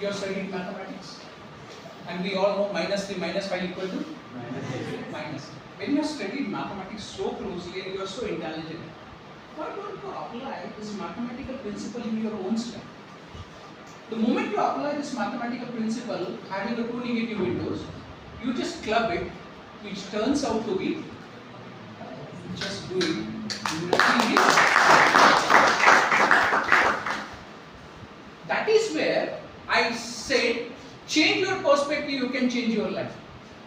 You have studied mathematics. And we all know minus 3 minus 5 equal to minus. When you have studied mathematics so closely and you are so intelligent, why don't you apply this mathematical principle in your own study? The moment you apply this mathematical principle, having the two negative windows, you just club it, which turns out to be just doing nothing. That is where I said, change your perspective, you can change your life.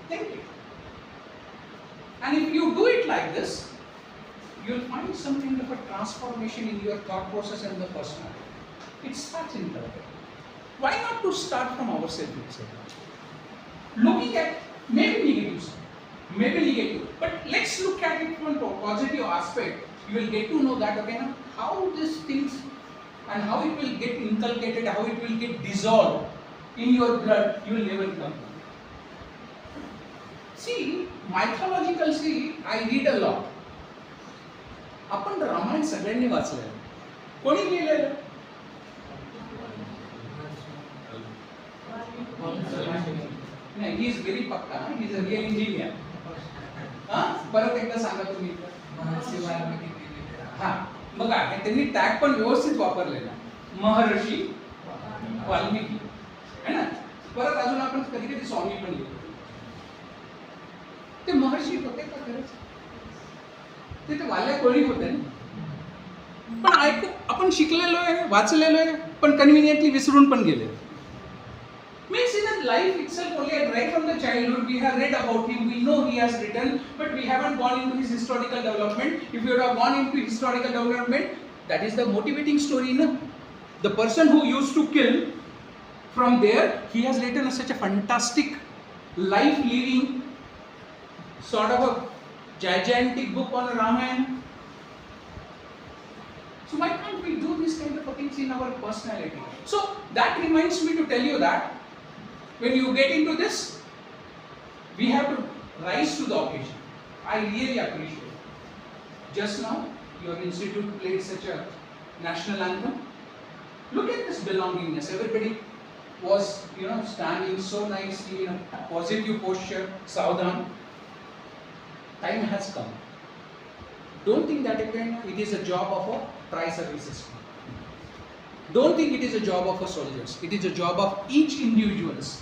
Think it. And if you do it like this, you will find some kind of a transformation in your thought process and the personality. It starts in that way. Why not to start from ourselves itself? Looking at maybe negatives, but let's look at it from a positive aspect. You will get to know that, okay, now how these things and how it will get inculcated, how it will get dissolved in your blood, you will never come. See, mythological, I read a lot. आपण रामायण सगळ्यांनी वाचलंय. कोणी लिहिलेलं? नाही, he is very पक्का, he is a real engineer. परत एकदा सांगा तुम्ही. हा, बघा त्यांनी टॅग पण व्यवस्थित वापरलेला. महर्षी वाल्मिकी है ना. परत अजून आपण कधी कधी स्वामी पण लिहितो. ते महर्षी होते का खरंच? ते तर वाल्या कोळी होते ना. पण ऐकू आपण शिकलेलो आहे, वाचलेलो आहे, पण कन्व्हिनियंटली विसरून पण गेले. Means in a life itself only, right from the childhood we have read about him, we know he has written, but we haven't gone into his historical development. If you have gone into historical development, that is the motivating story, no? The person who used to kill, from there he has written such a fantastic life living sort of a gigantic book on Ramayana. So why can't we do this kind of things in our personality? So that reminds me to tell you that when you get into this, we have to rise to the occasion. I really appreciate it. Just now, your institute played such a national anthem. Look at this belongingness. Everybody was, standing so nicely in a positive posture, Saudhan. Time has come. Don't think that again it is a job of a tri-services. Don't think it is a job of a soldiers. It is a job of each individuals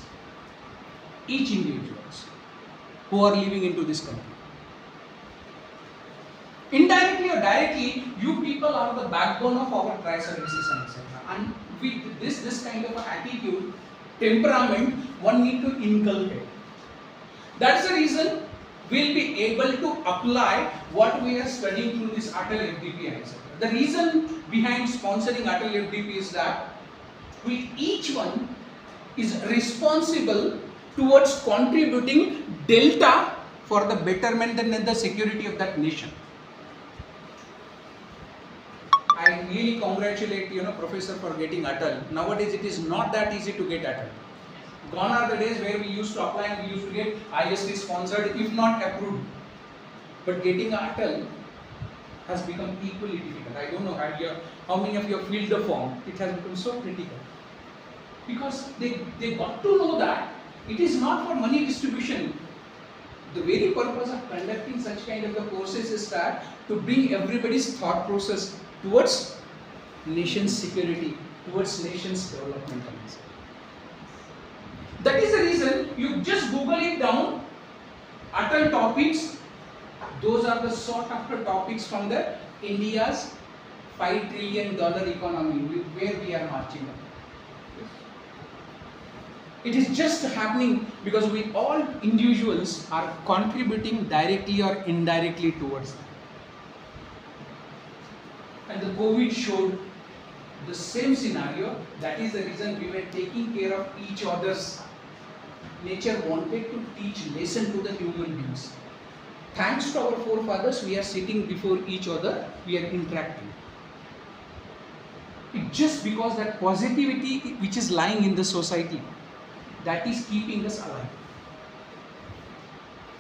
who are living into this country. Indirectly or directly, you people are the backbone of our tri-services and etc. And with this kind of attitude, temperament, one need to inculcate. That's the reason we'll be able to apply what we are studying through this Atal FDP etc. The reason behind sponsoring Atal FDP is that each one is responsible towards contributing delta for the betterment and the security of that nation. I really congratulate Professor for getting Atal. Nowadays it is not that easy to get Atal. Gone are the days where we used to apply and we used to get IST sponsored, if not approved. But getting Atal has become equally difficult. I don't know how many of you have filled the form. It has become so critical. Because they got to know that it is not for money distribution. The very purpose of conducting such kind of courses is that to bring everybody's thought process towards nation's security, towards nation's development. That is the reason you just Google it down, Atal topics. Those are the sought after topics from the India's $5 trillion economy where we are marching on. It is just happening because we all individuals are contributing directly or indirectly towards that. And the COVID showed the same scenario. That is the reason we were taking care of each other's. Nature wanted to teach lesson to the human beings. Thanks to our forefathers, we are sitting before each other, we are interacting. It's just because that positivity which is lying in the society, that is keeping us alive.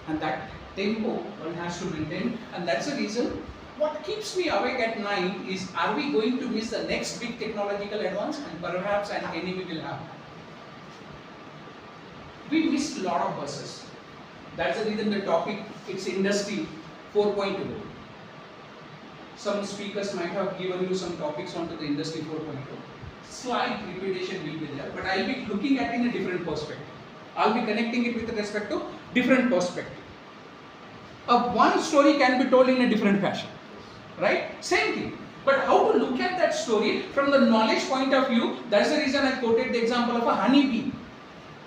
And that tempo one has to maintain, and that's the reason what keeps me awake at night is, are we going to miss the next big technological advance, and perhaps an enemy will happen. we missed a lot of buses. That's the reason the topic, it's Industry 4.0. Some speakers might have given you some topics onto the Industry 4.0. Slight repetition will be there, but I'll be looking at it in a different perspective. I'll be connecting it with respect to different perspective. One story can be told in a different fashion, right? Same thing. But how to look at that story from the knowledge point of view, that's the reason I quoted the example of a honeybee.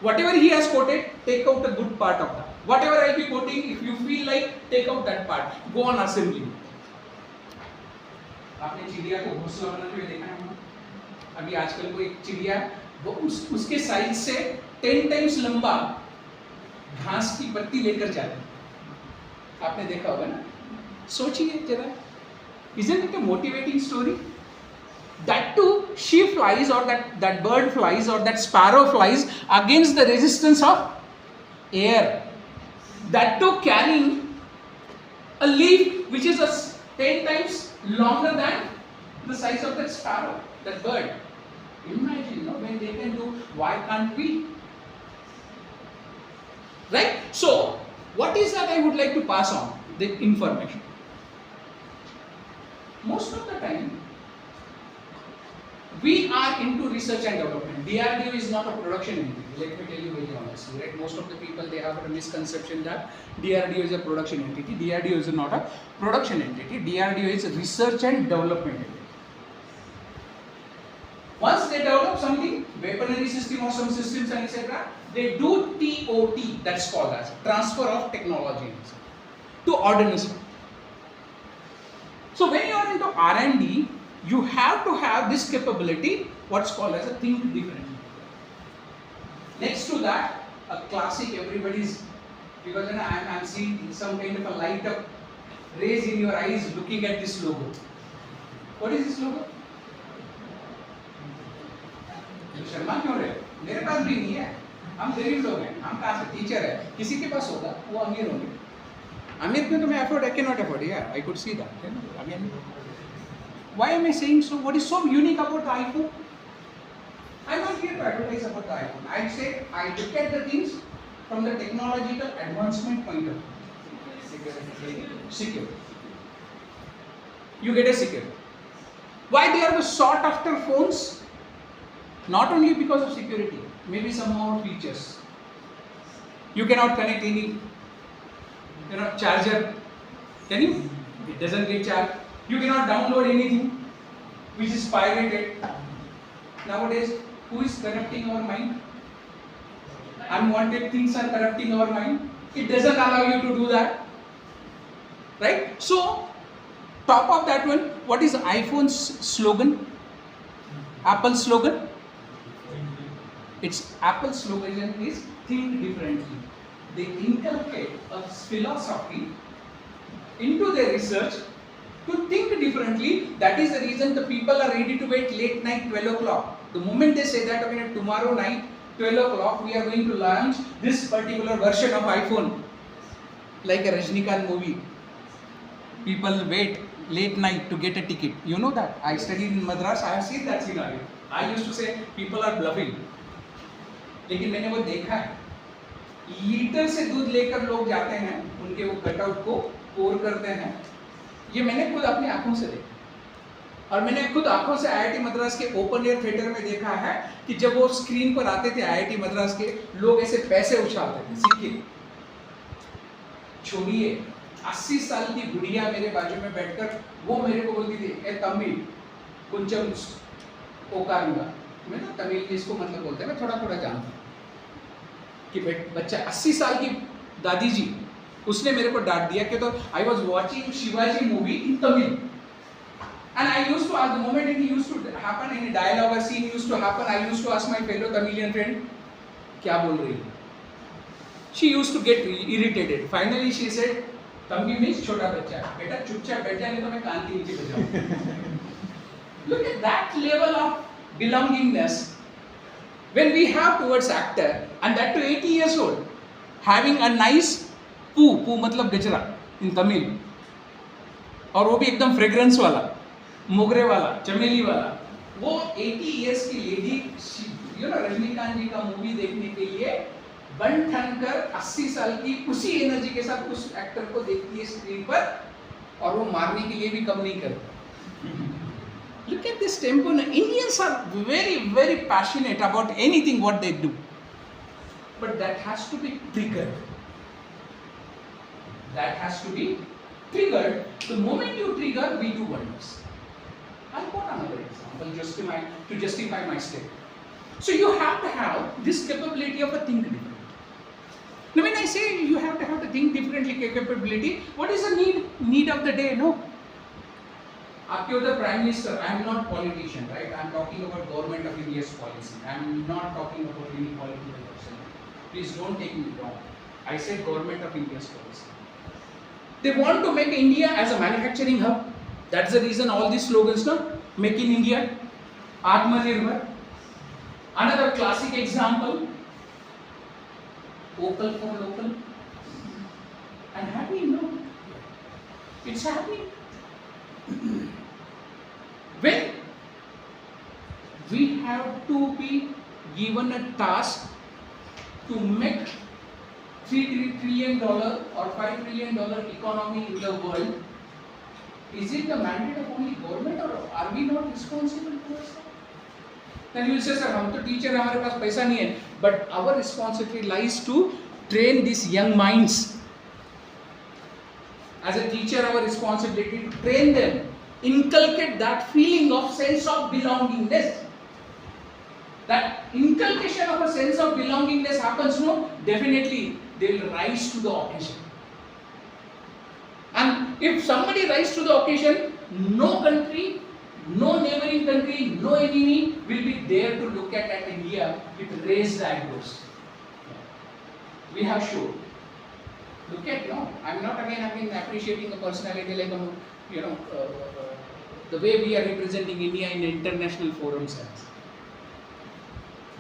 Whatever he has quoted, take out the good part of that. Whatever I'll be quoting, if you feel like, take out that part. Go on assembly. आपने चिड़िया को घोंसला बनाते हुए देखा है? अभी आजकल को एक चिड़िया वो उसके साइज से 10 टाइम्स लंबा घास की पत्ती लेकर जाता है। आपने देखा होगा ना? सोचिए जरा, isn't it a motivating story? That too, she flies or that bird flies or that sparrow flies against the resistance of air. That too carrying a leaf which is 10 times longer than the size of that sparrow, that bird. Imagine, no, when they can do, why can't we? Right? So, what is that I would like to pass on? The information. Most of the time, we are into research and development. DRDO is not a production entity. Let me tell you very honestly. Right? Most of the people, they have a misconception that DRDO is a production entity. DRDO is not a production entity. DRDO is a research and development entity. Once they develop something, weaponry system or some systems and etc., they do TOT, that's called as transfer of technology to organism. So when you are into R&D, you have to have this capability, what's called as a think differently. Next to that, a classic everybody's, because I'm seeing some kind of a light up rays in your eyes looking at this logo. What is this logo? Sharma क्यों रहे? मेरे पास भी नहीं है. हम गरीब लोग हैं. हम कहाँ से टीचर है? किसी के पास होगा, वो अमीर होंगे. अमीर में तो मैं afford, I cannot afford. Yeah, I could see that. Again, why am I saying so? What is so unique about the iPhone? I'm not here to advertise about the iPhone. I say I look at the things from the technological advancement point of view. Secure. You get a secure. Why they are sought after phones? Not only because of security, maybe some more features. You cannot connect any, charger. Can you? It doesn't get charged. You cannot download anything which is pirated. Nowadays, who is corrupting our mind? Unwanted things are corrupting our mind. It doesn't allow you to do that. Right? So, top of that one, what is iPhone's slogan? Apple's slogan? It's Apple's slogan is think differently. They inculcate a philosophy into their research to think differently. That is the reason the people are ready to wait late night 12 o'clock. The moment they say that, okay, tomorrow night 12 o'clock we are going to launch this particular version of iPhone, like a Rajnikant movie. People wait late night to get a ticket. You know that. I studied in Madras. I have seen that scenario. I used to say people are bluffing. लेकिन मैंने वो देखा है, litre से दूध लेकर लोग जाते हैं, उनके वो कटआउट को पोर करते हैं. ये मैंने खुद अपनी आंखों से देखा. और मैंने खुद आंखों से आईआईटी मद्रास के ओपन एयर थिएटर में देखा है कि जब वो स्क्रीन पर आते थे आईआईटी मद्रास के, लोग ऐसे पैसे उछालते थे सिक्के. छोड़िए, 80 साल की बुढ़िया मेरे बाजू में बैठकर वो मेरे को बोलती थी, ए तमिल कुंचम ओकारुंगा. मैं ना तमिल में इसको मतलब बोलते हैं, मैं थोड़ा थोड़ा जानता हूँ कि बच्चा 80 साल की दादी जी, उसने मेरे को डांट दिया कि तो I was watching Shivaji movie in Tamil and I used to ask the moment it used to happen in dialogue or scene used to happen, I used to ask my fellow Tamilian friend क्या बोल रही है. She used to get irritated. Finally she said, Tamil means छोटा बच्चा है, बेटा चुपचाप बैठ जा नहीं तो मैं कान के नीचे बजाऊंगा. Look at that level of belongingness when we have towards actor, and that to 80 years old, having a nice poo मतलब गजरा in Tamil, और वो भी एकदम फ्रेग्रेंस वाला, मोगरे वाला, चमेली वाला. वो 80 years की लेडी, रजनीकांत जी का मूवी देखने के लिए बन ठनकर 80 साल की उसी एनर्जी के साथ उस एक्टर को देखती है स्क्रीन पर और वो मारने के लिए भी कम नहीं करता. Look at this tempo. Indians are very, very passionate about anything what they do. But that has to be triggered. That has to be triggered. The moment you trigger, we do wonders. I'll quote another example to justify my statement. So you have to have this capability of a think different. Now when I say you have to have the think differently capability, what is the need of the day? No. आपके उधर prime minister, I am not politician, right? I am talking about government of India's policy. I am not talking about any political person. Please don't take me wrong. I said government of India's policy. They want to make India as a manufacturing hub. That's the reason all these slogans, no? Make in India, Atmanirbhar. Another classic example, vocal for local. And happening, no? It's happening. When we have to be given a task to make $3 trillion or $5 trillion economy in the world, is it the mandate of only government or are we not responsible towards that? Then you will say, sir, हम तो teacher हैं, हमारे पास पैसा नहीं है, but our responsibility lies to train these young minds. As a teacher, our responsibility to train them, inculcate that feeling of sense of belongingness. That inculcation of a sense of belongingness happens, no? Definitely, they will rise to the occasion. And if somebody rises to the occasion, no country, no neighboring country, no enemy will be there to look at India with raised eyebrows. We have shown. Look at, I'm not again appreciating a personality like, the way we are representing India in international forums.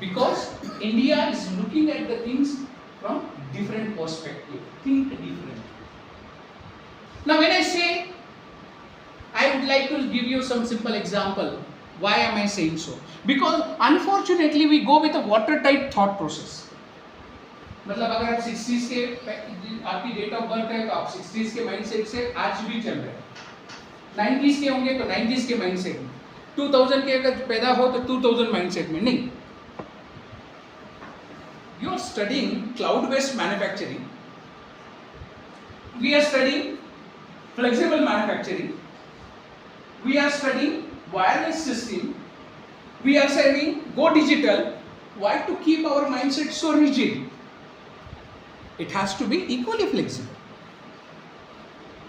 Because India is looking at the things from different perspective. Think different. Now when I say, I would like to give you some simple example. Why am I saying so? Because unfortunately we go with a watertight thought process. मतलब अगर आप 60s के आपकी date of birth है तो आप 60s के mindset से आज भी चल रहे हैं. 90s के होंगे तो 90s के माइंडसेट में, 2000 के अगर पैदा हो तो 2000 माइंडसेट में नहीं. You are studying cloud-based manufacturing. We are studying flexible manufacturing. We are studying wireless system. We are studying go digital. Why to keep our mindset so rigid? It has to be equally flexible.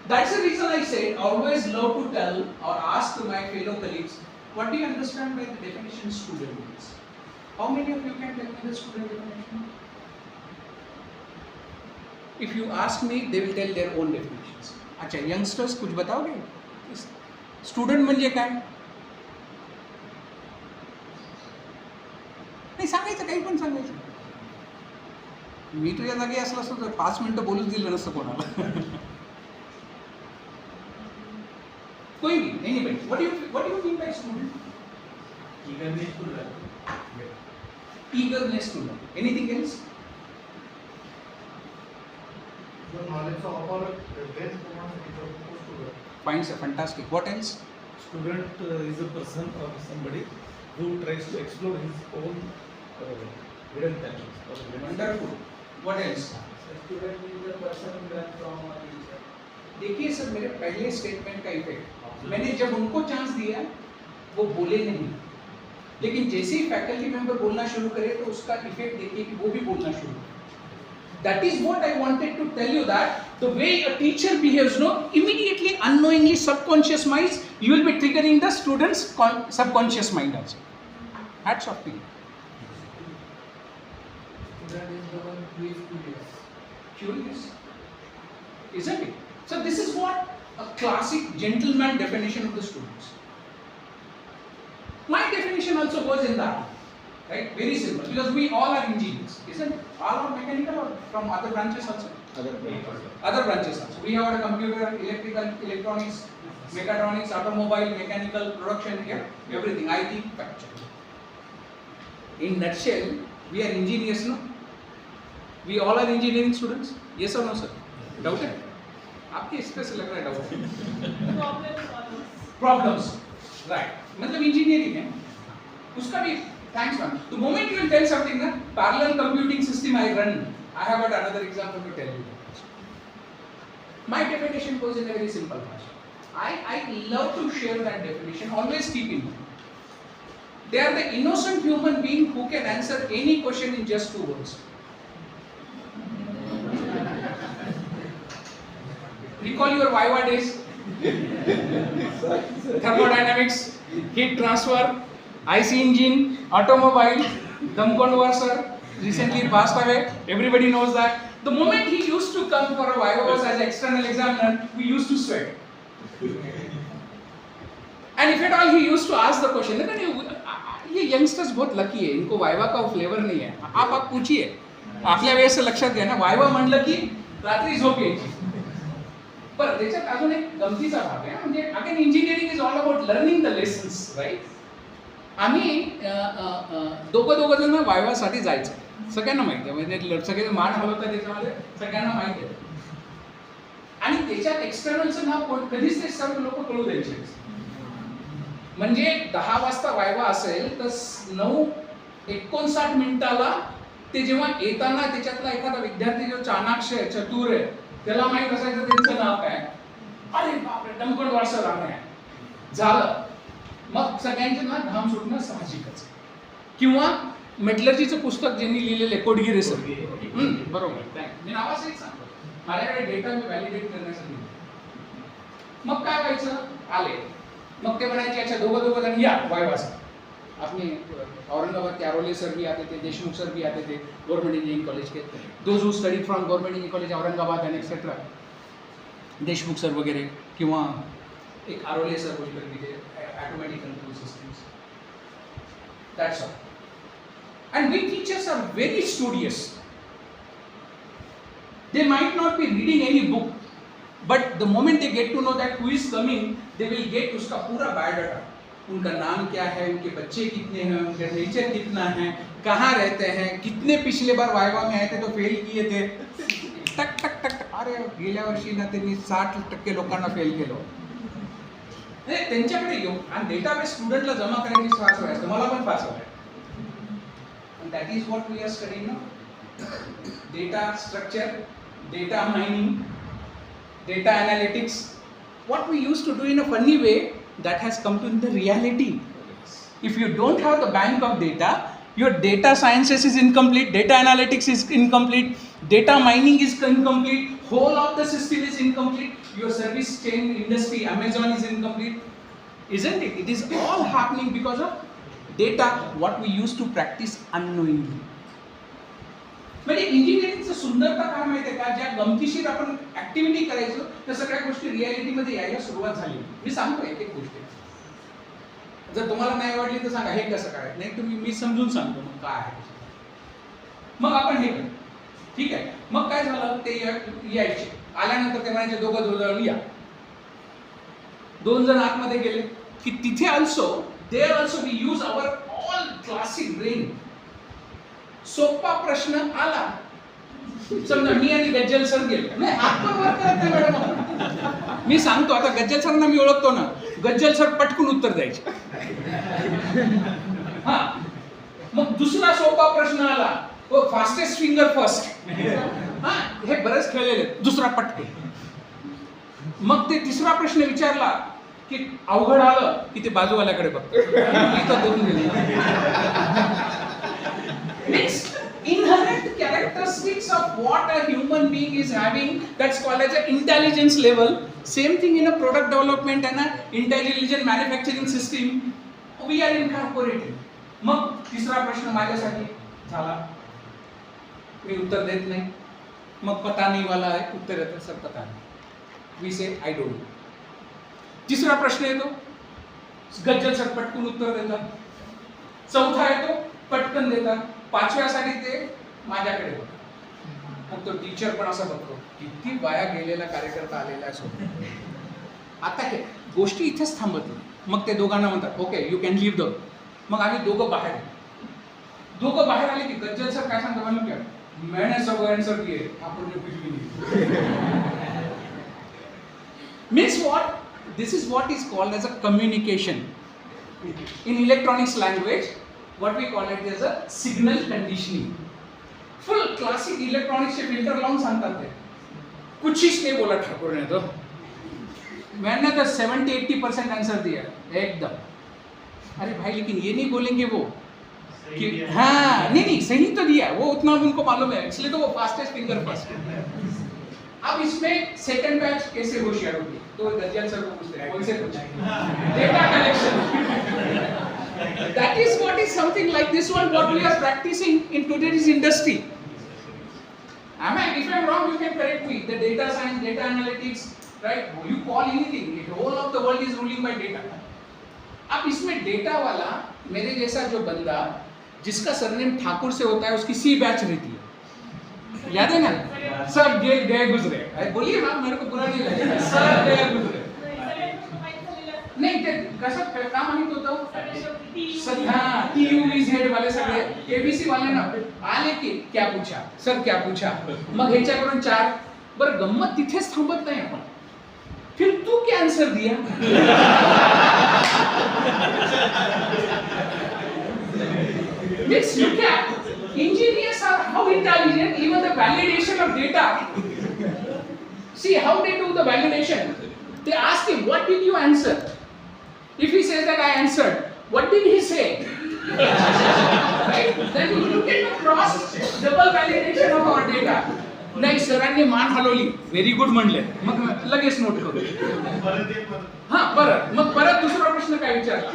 That's the reason I said always love to tell or ask to my fellow colleagues, what do you understand by the definition student means? How many of you can tell me the student definition? If you ask me, they will tell their own definitions. अच्छा, youngsters कुछ बताओगे? Student म्हणजे काय? नाही सांगायचं, काही पण सांगायचं. मी तुझ्या जागी असलं असतं तर 5 मिनिटं बोलूच दिलं नसतं कोणाला. कोई भी, anybody. What do you mean by student? Eagerness to learn. Eagerness to learn. Anything else? The knowledge of our best student. Fine, sir. Fantastic. What else? Student is a person or somebody who tries to explore his own hidden talents. Wonderful. What else? Student is a person who learns from a teacher. देखिए sir, मेरे पहले statement का effect, मैंने जब उनको chance दिया वो बोले नहीं, लेकिन जैसे ही फैकल्टी मेंबर बोलना शुरू करे तो उसका इफेक्ट देखिए कि वो भी बोलना शुरू करे. That is what I wanted to tell you, that the way a teacher behaves, immediately, unknowingly, subconscious minds, you will be triggering the students' subconscious mind also. Hats off to you. Student is the one who is curious. Curious, isn't it? So this is what a classic gentleman definition of the students. My definition also goes in that, right? Very simple, because we all are engineers, isn't it? All are mechanical or from other branches also? Other branches also. We have a computer, electrical, electronics, mechatronics, automobile, mechanical, production, everything, IT, factory. In nutshell, we are engineers, no? We all are engineering students, yes और no sir? Doubt है आपके इस पे से लग रहा है doubt है। प्रॉब्लम्स, राइट, मतलब इंजीनियरिंग है उसका भी। Thanks ma'am. The moment you will tell something ना parallel computing system I run, I have got another example to tell you. My definition goes in a very simple fashion. I love to share that definition. Always keep in mind. They are the innocent human being who can answer any question in just 2 words. Recall your Viva days. Thermodynamics, heat transfer, IC engine, automobile, dum converter, recently passed away. Everybody knows that. The moment he used to come for a Viva was as external examiner, we used to sweat. And if at all he used to ask the question, लेकिन ये youngsters बहुत lucky है, इनको viva का flavour नाही आहे. आप पूछिए, आपल्या वेळेस लक्षात घ्या ना, वायवा म्हणलं की रात्री झोप यायची. पण त्याच्यात अजून एक गमतीचा भाग आहे, म्हणजे again engineering is all about learning the lessons, right. आम्ही दोघं जण वायवासाठी जायचं, सगळ्यांना माहिती आहे, म्हणजे सगळे मान हलवतात त्याच्यामध्ये, सगळ्यांना माहिती आहे. आणि त्याच्यात एक्सटर्नलचं नाव कधीच ते सर्व लोक कळू द्यायचे. म्हणजे 10 वाजता वायवा असेल तर 9:59 मिनिटाला ते जेव्हा येताना त्याच्यातला एखादा विद्यार्थी जो चाणाक्ष आहे, चतुर आहे, त्याला माहित असायचं त्यांचं नाव काय. अरे बापरे, डमकट वारसर आहे झालं. मग सगळ्यांचे ना घाम सुटणं साहजिकच. किंवा मेटलर्जीचं पुस्तक ज्यांनी लिहिलेलं आहे कोडगिरे सर, बरोबर, मी नावासहित सांगतो. माझ्याकडे डेटा मी व्हॅलिडेट करण्यासाठी. मग काय व्हायचं, आले मग ते म्हणायचे अच्छा दोघं जण या वायवासा. अपने औरंगाबाद के आरोले सर भी आते थे, देशमुख सर भी आते थे गवर्नमेंट इंजीनियरिंग कॉलेज के, those who studied from government engineering college Aurangabad and etcetera, Deshmukh sir वगैरे, किंवा एक आरोले सर बोलकर भी थे, automatic control systems. That's all. And we teachers are very studious. They might not be reading any book, but the moment they get to know that who is coming, they will get उसका पूरा biodata, उनका नाम क्या है, उनके बच्चे कितने हैं, उनका नेचर कितना है, कहाँ रहते हैं, कितने पिछले बार वायवा में आए थे तो फेल किए थे, टक टक टक. अरे गेल्या वर्षी ना त्यांनी 60% लोकांना फेल केलं. त्यांच्याकडे येऊ आणि डेटाबेस स्टुडंटला जमा करायची फार सवय असते, मला पण फार सवय आहे. And that is what we are studying now. Data structure, data mining, data analytics. What we used to do in a funny way, that has come to the reality. If you don't have the bank of data, your data sciences is incomplete, data analytics is incomplete, data mining is incomplete, whole of the system is incomplete, your service chain industry, Amazon is incomplete, isn't it? It is all happening because of data, what we used to practice unknowingly. म्हणजे इंजिनिअरिंगचं सुंदरता काय माहिती आहे का, ज्या गमतीशीर आपण activity करायचो त्या सगळ्या गोष्टी रियालिटीमध्ये यायला सुरुवात झाली. मी सांगतो एक गोष्टी, जर तुम्हाला नाही आवडली तर सांगा हे कसं करायचं, नाही तुम्ही मी समजून सांगतो मग काय आहे. मग आपण हे करू, ठीक आहे. मग काय झालं, ते यायचे, आल्यानंतर ते म्हणायचे दोघं या. 2 जण आतमध्ये गेले की तिथे there also we use our all classic brain. सोपा प्रश्न आला, समजा मी आणि गज्जल सर गेलो, नाही हात पण वर करत नाही मॅडम. मी सांगतो आता गज्जल सरना मी ओळखतो ना, गज्जल सर पटकून उत्तर द्यायचे. हा, मग दुसरा सोपा प्रश्न आला, फास्टेस्ट फिंगर फर्स्ट. हा, हे बरेच खेळलेले, दुसरा पटकून. मग ते तिसरा प्रश्न विचारला की अवघड आलं की ते बाजूवाल्याकडे बघतो, इथं करून गेले. Inherent characteristics of what a human being is having, that's called as an intelligence level. Same thing in a product development and a intelligent manufacturing system, we are incorporated. मग तिसरा प्रश्न माझ्यासाठी झाला, मी उत्तर देत नाही. मग पता नहीं वाला है उत्तर येतं, सर पता नहीं, वी से आई डोंट नो. तिसरा प्रश्न येतो, गज्जल सर पटकन उत्तर देतात. चौथा येतो, पटकन देतात. 5व्यासाठी ते माझ्याकडे बघतात. मग तो टीचर पण असं बघतो, किती वाया गेलेला कार्यकर्ता आलेला आहे. आता हे गोष्टी इथेच थांबत नाही. मग ते दोघांना म्हणतात okay you can leave the. मग आम्ही दोघं बाहेर आले की गज्जल सर काय सांगतो म्हणून काय, मैंने सब आंसर दिए, आपने कुछ भी नहीं. Means what? This is what is called as a communication. In electronics language, what we call it is a signal conditioning. Full classic electronics से filter लाऊं सांगतात ते. कुछ चीज नहीं बोला ठाकुर ने तो. मैंने तो 70-80% आंसर दिया एकदम. अरे भाई लेकिन ये नहीं बोलेंगे वो कि हाँ नहीं सही तो दिया, वो उतना उनको मालूम है, इसलिए तो वो फास्टेस्ट फिंगर फर्स्ट. अब इसमें सेकंड बैच कैसे होशियार होगी, तो दज्जाल सर को पूछते हैं कौन से पूछेंगे data collection. That is what is something like this one what we are practicing in today's industry. If I am wrong, you can correct me. The data science, data analytics, right? You call anything. The whole of the world is ruling by data. अब इसमें data वाला मेरे जैसा जो बंदा जिसका surname Thakur से होता है उसकी सी बैच रहती है, याद है ना? सब गए गुजरे. बोलिए ना, मेरे को बुरा नहीं लगेगा. सब गए गुजरे. नाही ते कसं का माहित होतं? हाँ TU इज हेड वाले सगळे ABC वाले ना आले की क्या पूछा सर, क्या पूछा, मग ह्याच्याकडून 4. बरं गंमत तिथेच थांबत नाही आपण. फिर तू क्या आंसर दिया? Means look at engineers are how intelligent, even the validation of data. See how they do the validation. They ask him, what did you answer? If he says that I answered, what did he say? Right? Then you look at the cross double validation of our data. नाही सरांनी मान हलवली, very good म्हणले, मग लगेच note करू. हां बरं, मग परत दुसरा प्रश्न काय विचारला,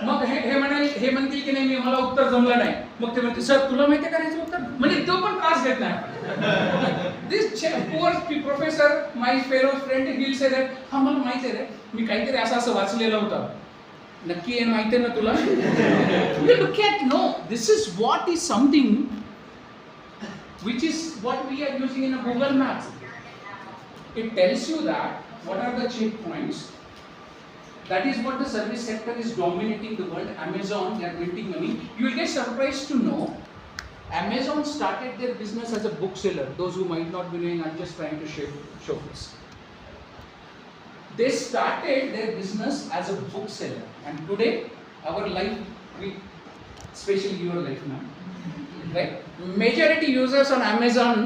मग हे म्हणतील की नाही मला उत्तर जमलं नाही, मग ते म्हणते सर तुला माहिती करायचं उत्तर, म्हणजे तो पण त्रास घेत नाही. This poor professor my fellow friend will say that हा मला माहिती आहे रे, मी काहीतरी असं वाचलेलं होतं, नक्की हे माहिती आहे ना तुला? Look at no, this is what is something which is what we are using in a Google Maps. It tells you that what are the checkpoints. That is what the service sector is dominating the world. Amazon, they are printing money. You will get surprised to know Amazon started their business as a bookseller. Those who might not be knowing, I'm just trying to show this. They started their business as a bookseller, and today our life, especially your life now, right? Majority users on Amazon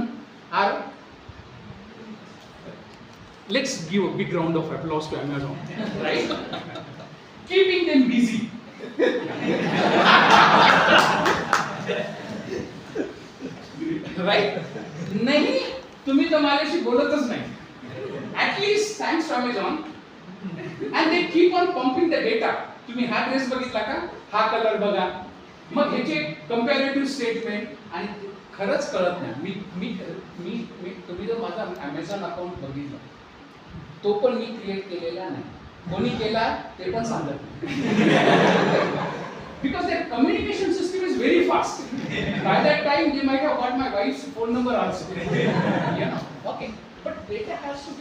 are, let's give a big round of applause to Amazon, right? Keeping them busy. Right? नहीं, तुम्ही तो माझ्याशी बोलतच नाही. At least thanks to Amazon, and they keep on pumping the data. तुम्ही हा dress बघितला का? हा कलर बघा. मग ह्याचे कंपॅरेटिव्ह स्टेटमेंट, आणि खरंच कळत नाही. मी तुम्ही जर माझा Amazon अकाउंट बघितलं, तो पण मी क्रिएट केलेला नाही, कोणी केला ते पण सांगत नाही. Because their communication system is very fast. By that time they might have got my wife's phone number also. Okay. But data has to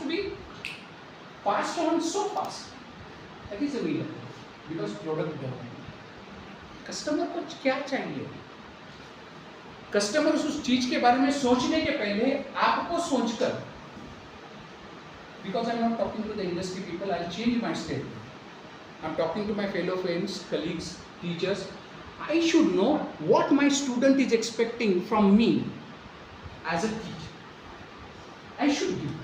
be passed on so fast. That is the reason. Because product development. Customer को क्या चाहिए? Customer उस चीज के बारे में सोचने के पहले आपको सोचकर, because I'm not talking to the industry people, I'll change my statement. I'm talking to my fellow friends, colleagues, teachers. I should know what my student is expecting from me as a teacher. I should give.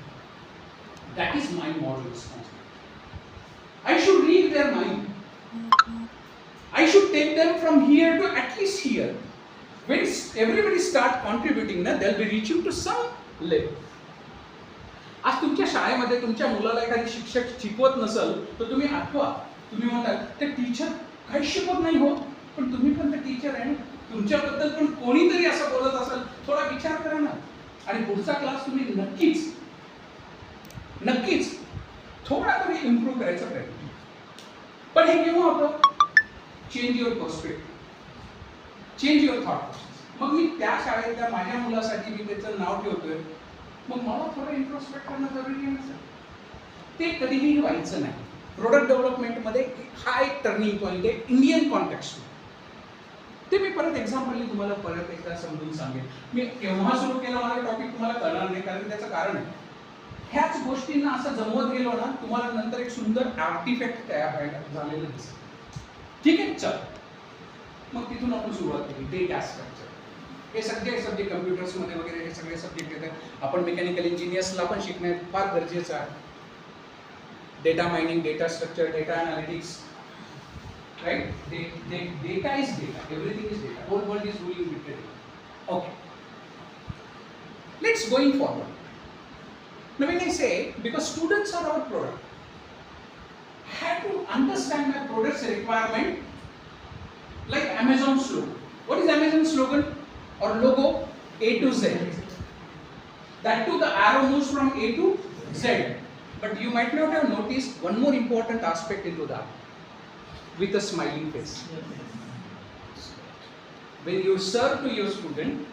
That is my moral responsibility. I should read their mind. I should take them from here to at least here. When everybody start contributing, they'll be reaching to some level. आज तुमच्या शाळेमध्ये तुमच्या मुलाला एखादी शिक्षक शिकवत नसेल तर तुम्ही आठवा, तुम्ही म्हणतात ते टीचर काही शिकवत नाही हो, पण तुम्ही पण ते टीचर आहे ना, तुमच्याबद्दल पण कोणीतरी असं बोलत असेल, थोडा विचार करा ना, आणि पुढचा क्लास तुम्ही नक्कीच थोडा तरी इम्प्रूव्ह करायचा प्रयत्न. पण हे केव्हा होतं? Change your perspective, change your thought process. मग मी त्या शाळेतल्या माझ्या मुलासाठी मी त्याचं नाव ठेवतोय, मग मला थोडं इंट्रोस्पेक्ट करणं जरुरी आहे ना. ते कधीही व्हायचं नाही. प्रोडक्ट डेव्हलपमेंटमध्ये हा एक टर्निंग पॉईंट आहे इंडियन कॉन्टेक्स्ट. ते मी परत एक्झाम्पलनी तुम्हाला परत एकदा समजून सांगेन. मी केव्हा सुरू केला मला टॉपिक तुम्हाला कळणार नाही, कारण त्याचं कारण आहे ह्याच गोष्टींना असं जमवत गेलो ना तुम्हाला नंतर एक सुंदर आर्टिफॅक्ट तयार व्हायला झालेलं दिसेल. ठीक आहे, चल मग तिथून आपण सुरुवात केली. डेटा स्ट्रक्चर हे सगळे सब्जेक्ट कम्प्युटर्समध्ये वगैरे हे सगळे सब्जेक्ट येतात. आपण मेकॅनिकल इंजिनियर्सला पण शिकणे फार गरजेचं आहे. Data mining, data structure, data analytics, right? Data is data. Everything is data. Whole world is ruling with data. Okay. Let's going forward. Now when I say, because students are our product, I have to understand my product's requirement like Amazon slogan. What is Amazon slogan or logo? A to Z. That too the arrow moves from A to Z. But you might not have noticed one more important aspect into that. With a smiling face. When you serve to your student,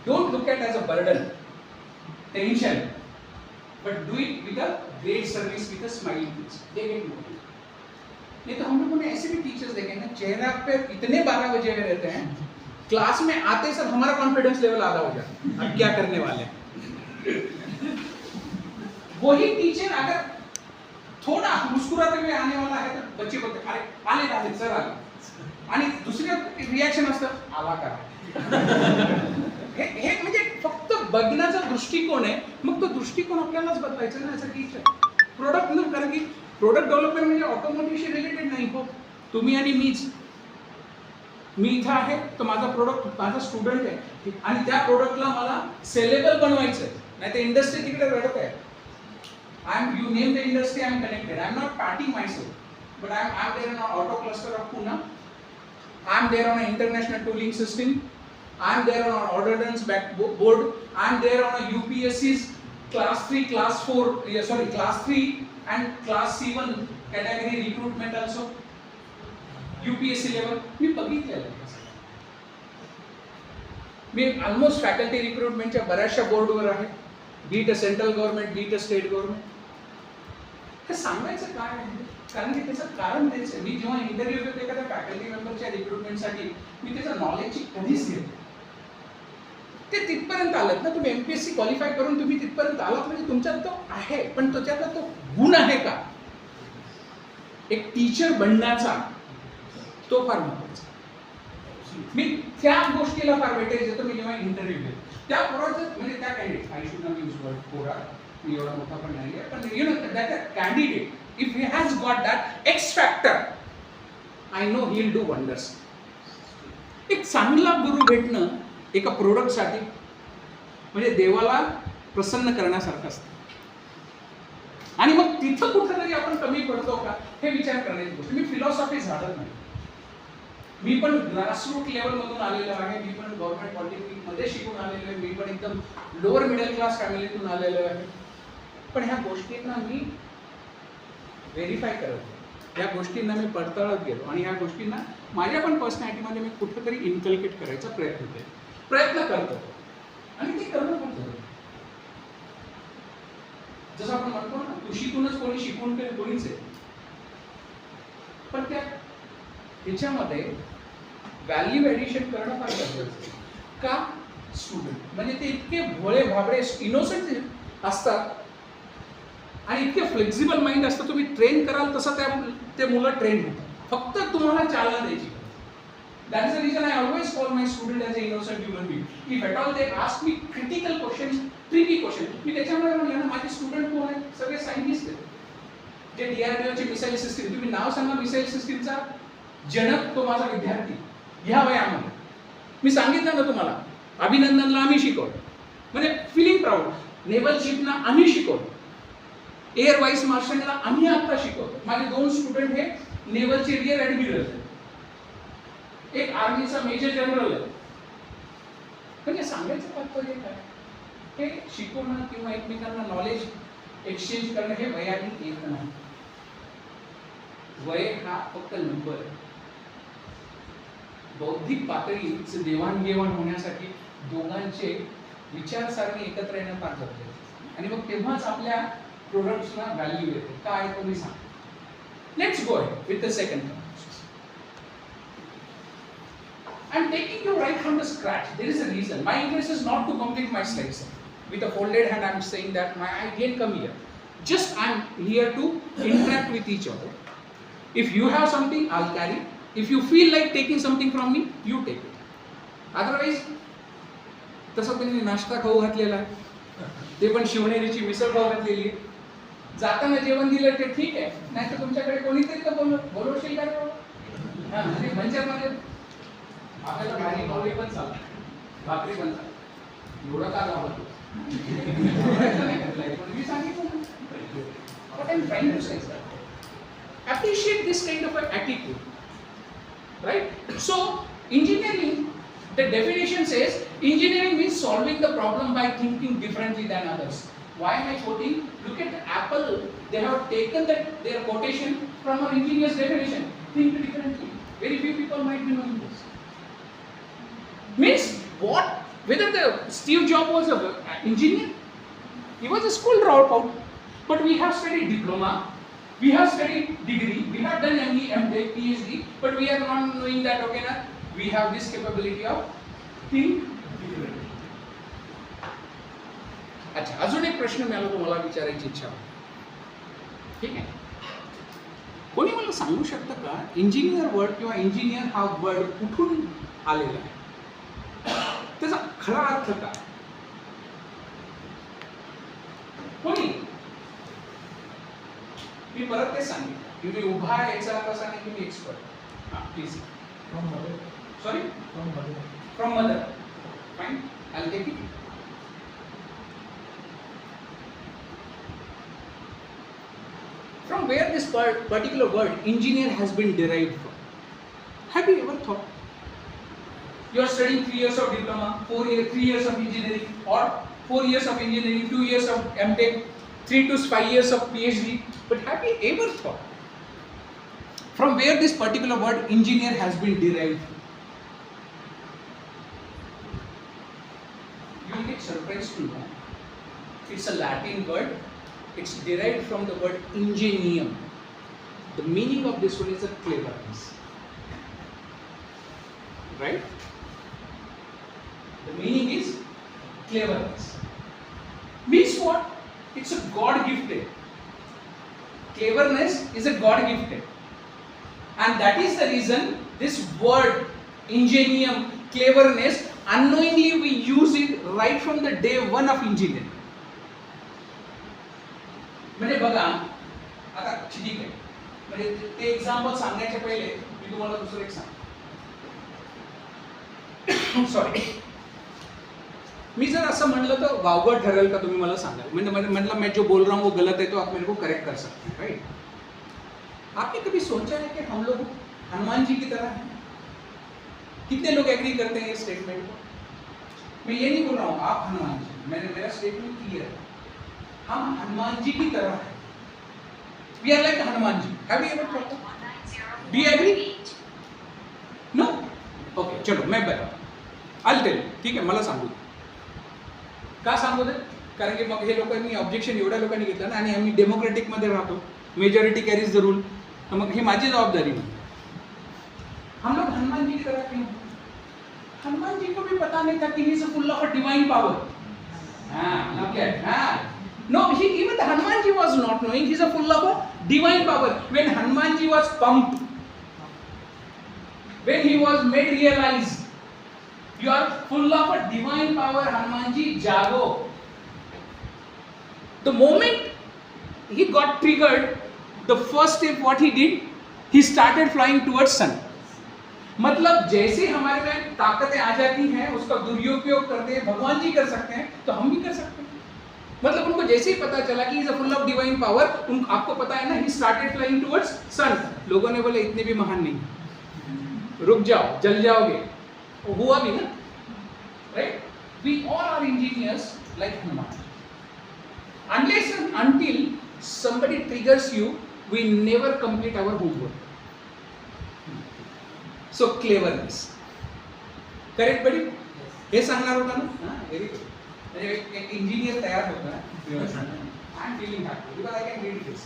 don't look at as a burden, tension, but do it with a great service with a smiling face. They get motivated. नहीं तो हम लोगों ने ऐसे भी teachers देखे ना, चेहरा पे इतने 12 बजे हुए रहते हैं, क्लास में आते ही सर हमारा कॉन्फिडेंस लेवल आधा हो जाता है. अब क्या करने वाले हैं? वही टीचर अगर थोड़ा मुस्कुराते हुए आने वाला है तर बच्चे बोलते अरे आले सर आले, आणि दुसरं रिॲक्शन असतं आला का. हे म्हणजे फक्त बघण्याचा दृष्टिकोन आहे. मग तो दृष्टिकोन आपल्यालाच बदलायचा ना ॲज अ टीचर. प्रोडक्ट न, कारण की प्रोडक्ट डेव्हलपमेंट म्हणजे ऑटोमोटिव्हशी रिलेटेड नाही. हो, तुम्ही आणि मीच. मी इथं आहे तर माझा प्रोडक्ट माझा स्टुडंट आहे आणि त्या प्रोडक्टला मला सेलेबल बनवायचं आहे. नाही तर इंडस्ट्री तिकडे रडत आहे. You name the industry, I'm connected. I'm not patting myself, but I'm there in an auto cluster of Pune. I'm there on an international tooling system. I'm there on an ordnance board. I'm there on a UPSC's class 3, class 4, class 3 and class C1 category recruitment also. UPSC level. मी बघितलेलं. मी almost faculty रिक्रुटमेंटच्या बऱ्याचशा बोर्डवर आहे. Be it central government, be it state government. हे सांगायचं काय आहे, कारण की त्याचं कारण तेच आहे. मी जेव्हा इंटरव्ह्यू देतो एखाद्या फॅकल्टी मेंबरच्या रिक्रुटमेंटसाठी मी त्याच्या नॉलेजची कधीच घेतो. ते तिथपर्यंत आलात ना, तुम्ही MPSC क्वालिफाय करून तुम्ही तिथपर्यंत आलात म्हणजे तुमच्यात तो आहे, पण त्याच्यातला तो गुण आहे का एक टीचर बनण्याचा, तो फार महत्त्वाचा. मी त्या गोष्टीला फार वेटेज देतो. मी जेव्हा इंटरव्ह्यू देतो त्या पोराचं म्हणजे त्या candidate, I should not use word पोरा, मी एवढा मोठा पण नाही आहे, पण you know that candidate if he has got that X factor, I know he will do wonders. एक चांगला गुरु भेटणं एका प्रोडक्टसाठी म्हणजे देवाला प्रसन्न करण्यासारखं असतं. आणि मग तिथं कुठेतरी आपण कमी पडतो का हे विचार करण्याची गोष्ट. मी फिलॉसॉफी झाडत नाही. मी पण ग्रासरूट लेवलमधून आलेलो आहे. मी पण गव्हर्नमेंट पॉलिटेक्निकमध्ये शिकून आलेलो आहे. मी पण एकदम लोअर मिडल क्लास फॅमिलीतून आलेलो आहे. पण ह्या गोष्टींना मी व्हेरीफाय करत, या गोष्टींना मी पडताळत गेलो आणि ह्या गोष्टींना माझ्या पण पर्सनॅलिटीमध्ये मी कुठेतरी इन्कल्केट करायचा प्रयत्न करतो आणि ते करणं पण जरूर. जसं आपण म्हणतो ना, तुशीतूनच कोणी शिकून कोणीच आहे. पण त्या ह्याच्यामध्ये व्हॅल्यू ॲडिशन करणं फार गरजेचं आहे. का? स्टुडंट म्हणजे ते इतके भोळे भाबडे इनोसंट असतात आणि इतके फ्लेक्झिबल माइंड असतं. तुम्ही ट्रेन कराल तसं ते मुलं ट्रेन होतात. फक्त तुम्हाला चालना द्यायची. That is the reason I always call my student as a innocent human being. If at all they ask me critical questions, tricky question, मी त्याच्यामुळे म्हणलं ना, माझे स्टुडंट कोण आहेत? सगळे सायंटिस्ट आहेत. जे DRDOची मिसाईल सिस्टीम, तुम्ही नाव सांगा मिसाईल सिस्टीमचा जनक, तो माझा विद्यार्थी ह्या वयामध्ये. मी सांगितलं ना तुम्हाला, अभिनंदनला आम्ही शिकवलं, म्हणजे फिलिंग प्राऊड. नेव्हल शिपना आम्ही शिकवलं, एअर व्हाईस मार्शलला आम्ही आता शिकवतो. माझे 2 स्टुडंट हे नेव्हलचे रिअर ॲडमिरल आहेत, एक आर्मीचा मेजर जनरल आहे. म्हणजे सांगायचं तात्पर्य काय, हे शिकवणं किंवा एकमेकांना नॉलेज एक्सचेंज करणं हे वयाने येत नाही. वय हा फक्त नंबर आहे. बौद्धिक पातळीचे देवाणघेवाण होण्यासाठी दोघांचे विचारसारणी एकत्र येणं फार गरजेचं आहे. आणि मग तेव्हाच आपल्या प्रोडक्ट्सला व्हॅल्यू येते. काय तुम्ही सांगा. Let's go with the second. I'm taking you right from the scratch. There is a reason. My interest is not to complete my slides. With a folded hand, I'm saying that I didn't come here. Just I'm here to interact with each other. If you have something, I'll carry. If you feel like taking something from me, you take it. Otherwise, तसं त्यांनी नाश्ता खाऊ घातलेला आहे, ते पण शिवनेरीची मिसळ खाऊ घातलेली आहे. जाताना जेवण दिलं ते ठीक आहे, नाही तर तुमच्याकडे कोणीतरी तर बोलवशील का रे बाबा? हा, आणि पंचायतमध्ये आपल्याला भाजी पोळी पण चालत, भाकरी पण चालत, एवढं का लावलं? मी सांगितलं ना. What I'm trying to say is that appreciate this kind of an attitude, right? So engineering, the definition says engineering means solving the problem by thinking differently than others. Why am I quoting? Look at Apple. They have taken their quotation from an engineer's definition. Think differently. Very few people might be knowing this. Means what? Whether the Steve Jobs was an engineer, he was a school dropout. But we have studied diploma, we have studied degree, we have done ME, MTech, PhD, but we are not knowing that, okay, na, we have this capability of think differently. अच्छा, अजून एक प्रश्न मला विचारायची इच्छा होती. ठीक आहे, कोणी मला सांगू शकतं का इंजिनियर वर्ड किंवा इंजिनियर हा वर्ड कुठून आलेला आहे, त्याचा खरा अर्थ काय? कोणी? मी परत ते सांगितलं, तुम्ही उभा यायचा कसा नाही, तुम्ही एक्सपर्ट. हां please. From mother. Sorry? From mother. From mother. Fine, I'll take it. From where this particular word engineer has been derived from? Have you ever thought? You are studying 3 years of diploma, 3 years of engineering, or 4 years of engineering, 2 years of MTech, 3 to 5 years of PhD. But have you ever thought from where this particular word engineer has been derived from? You will get surprised to know it's a Latin word. It's derived from the word ingenium. The meaning of this word is a cleverness. Right? The meaning is cleverness. Means what? It's a God gifted. Cleverness is a God gifted. And that is the reason this word ingenium, cleverness, unknowingly we use it right from the day one of engineering. म्हणजे बघा आता ठीक आहे, म्हणजे ते example सांगायच्या पहिले मी तुम्हाला दुसरं एक सांग. सॉरी, मी जर असं म्हणलं तर वावगं ठरेल का तुम्ही मला सांगा. मतलब मैं जो बोल रहा हूँ वो गलत है तो आप मेरे को करेक्ट कर सकते हैं, राइट? आपने कभी सोचा है कि हम लोग हनुमान जी की तरह हैं? कितने लोग एग्री करते हैं इस स्टेटमेंट को? मैं ये नहीं बोल रहा हूँ आप हनुमान जी, मेरा स्टेटमेंट क्लियर है. हम हनुमान जी की तरह हैं. We are like Hanuman ji. Have you ever thought that? Do you agree? No? Okay, चलो मैं बताऊँ. I'll tell you. ठीक है, मला सांगू दे. का सांगू दे? कारण की मग हे लोकांनी ऑब्जेक्शन एवढ्या लोकांनी घेतलं ना, आणि आम्ही डेमोक्रेटिकमध्ये राहतो, मेजॉरिटी कॅरीज द रूल, तर मग ही माझी जबाबदारी नाही. हम लोग हनुमान जी की तरह क्यों? हनुमान जी को भी पता नहीं था कि he is full of a divine power. No, even the Hanuman ji was not knowing he is full of a divine power. When Hanuman ji was pumped, when he was made realize, you are full of a divine power, Hanuman ji, jago. The moment he got triggered, the first step what he did, he started flying towards sun. मतलब जैसे हमारे में ताकतें आ जाती हैं, उसका दुरुपयोग करते हैं, भगवान जी कर सकते हैं, तो हम भी कर सकते हैं. मतलब उनको जैसे ही पता चला कि is a full of divine power, आपको पता है ना, ही स्टार्टेड फ्लाइंग टुवर्ड्स सन. लोगों ने बोले इतने भी महान नहीं, रुक जाओ, जल जाओगे. हुआ भी ना, right? We all are engineers like Hanuman. Unless and until somebody triggers you, we never complete our homework. So cleverness. Correct, buddy? हे सांगणार होता ना? हां, व्हेरी गुड. म्हणजे एक इंजिनियर तयार होता ना. I am feeling happy because I can read this.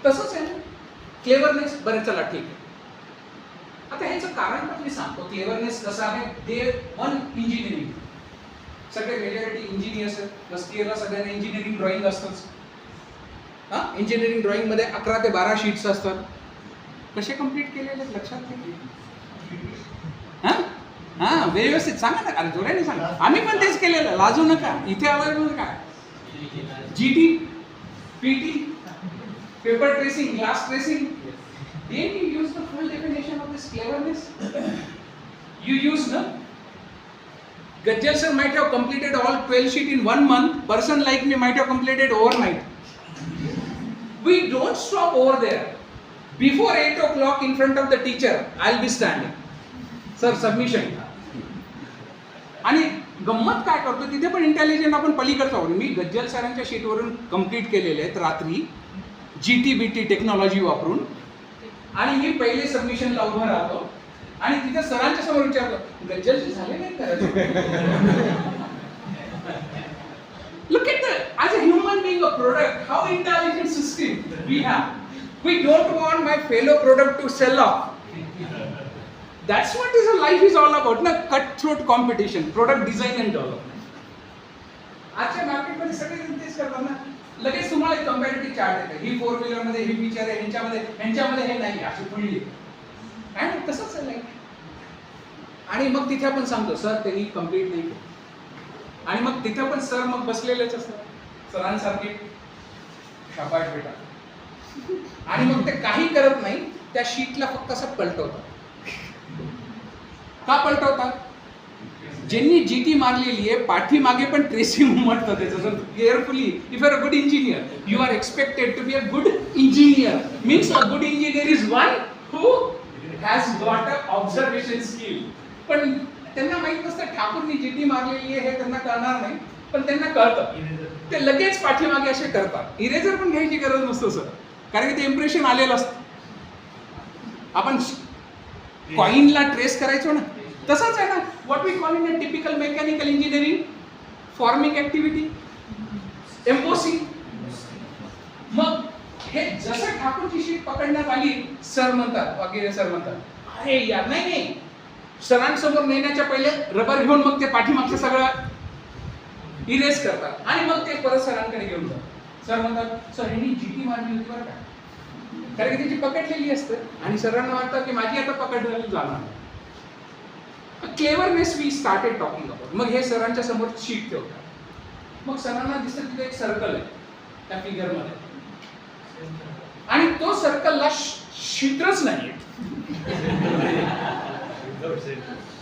तसंच आहे ना क्लेवरनेस. बरं चला ठीक आहे. आता ह्याचं कारण पण मी सांगतो, क्लेवरनेस कसं आहे. दे वन इंजिनिअरिंग, सगळे मेजॉरिटी इंजिनियर्स आहेत, फर्स्ट इयरला सगळ्यांना इंजिनिअरिंग ड्रॉइंग असतंच. हां, इंजिनिअरिंग ड्रॉइंग मध्ये 11 ते 12 शीट्स असतात. कसे कम्प्लीट केलेले आहेत लक्षात नाही. हां हां, व्यवस्थित सांगा ना, अरे जोराने सांगा. आम्ही पण तेच केलेलं, लाजू नका. इथे अवेलेबल काय GT, PT, paper tracing, glass tracing. Then you use the full definition of this cleverness. You use no. Gajjal sir might have completed all 12 sheet in 1 month. Person like me might have completed overnight. We don't stop over there. Before 8 o'clock in front of the teacher, I'll be standing. Sir, submission. आणि गंमत काय करतो तिथे पण intelligent आपण पलीकडचा आहोत. मी गज्जल सरांच्या शीटवरून complete केलेले आहेत रात्री GT-BT टेक्नॉलॉजी वापरून. आणि मी पहिले सबमिशनला उभं राहतो आणि तिथे सरांच्या समोर विचारतो, गज्जलचे झाले नाही करायचे. Look at the, as a human being, a product, how intelligent system we have. We don't want my fellow product to sell off. That's what is a life is all about, na cutthroat competition, product design and development. आजच्या मार्केटमध्ये सगळे तेच करतात ना. लगेच तुम्हाला एक comparative chart येते. ही 4 व्हीलर मध्ये हे फीचर आहे, ह्यांच्यामध्ये हे नाही, अशी फुलली आणि तसंच आहे. आणि मग तिथे आपण सांगतो सर त्यांनी कम्प्लीट नाही केलं. आणि मग तिथे पण सर मग बसलेलेच असतात सरांसारखे, शाबाश बेटा. आणि मग ते काही करत नाही, त्या शीटला फक्त असं पलटवतात. का पलटवतात? ज्यांनी GT मारलेली आहे पाठीमागे पण ट्रेसिंग उमटतं त्याचं. Carefully, if you are a good engineer, you are expected to be a good engineer. Means a good engineer is one who has got a observation skill. पण त्यांना माहित नसतं ठाकूरनी GT मारलेली आहे हे त्यांना कळणार नाही, पण त्यांना कळतं. ते लगेच पाठीमागे असे करतात. इरेजर पण घ्यायची गरज नसतो सर, कारण की ते इम्प्रेशन आलेलं असतं. आपण कॉइनला ट्रेस करायचो ना, तसंच आहे ना. What we call in a typical mechanical engineering, forming activity, embossing. मग हे जसं ठाकूरची शीट पकडण्यात आली, सर म्हणतात, वगैरे सर म्हणतात, अरे यार नाही नाही, सरांसमोर नेण्याच्या पहिले रबर घेऊन मग ते पाठीमागचं सगळं इरेज करतात आणि मग ते परत सरांकडे घेऊन जातात. सर म्हणतात, सर ह्यांनी GT मारली होती बरं का, कारण की तिची पकडलेली असते आणि सरांना वाटतं की माझी आता पकडलेली जाणार. Cleverness we started talking about. मग हे सरांच्या समोर शीट ठेवतात. मग सरांना दिसतं तिथे एक सर्कल आहे त्या फिगरमध्ये, आणि तो सर्कलला छिद्रच नाही.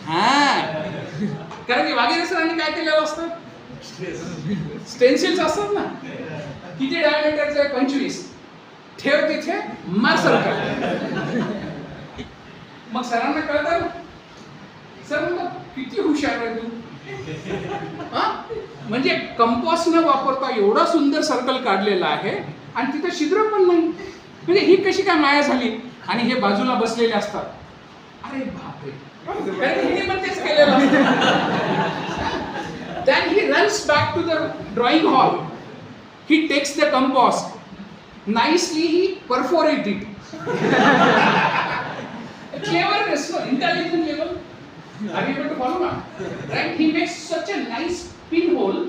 हा, कारण की वागेरे सरांनी काय केलेलं असतं, स्टेन्सिल्स असतात ना, किती डायमीटरचं आहे, 25, ठेव तिथे, मार सर्कल. मग सरांना कळतं ना, सर म्हणतात किती हुशार आहे तू. म्हणजे कंपास न वापरता एवढा सुंदर सर्कल काढलेला आहे आणि तिथे छिद्र पण नाही. म्हणजे ही कशी काय माया झाली. आणि हे बाजूला बसलेले असतात, अरे बापरे, हिने पण तेच केलेलं असतं. Then he runs back to the drawing hall. He takes the compass. Nicely he perforates it. Cleverness, no, intelligent level. Are you able to follow now? Right? He makes such a nice pinhole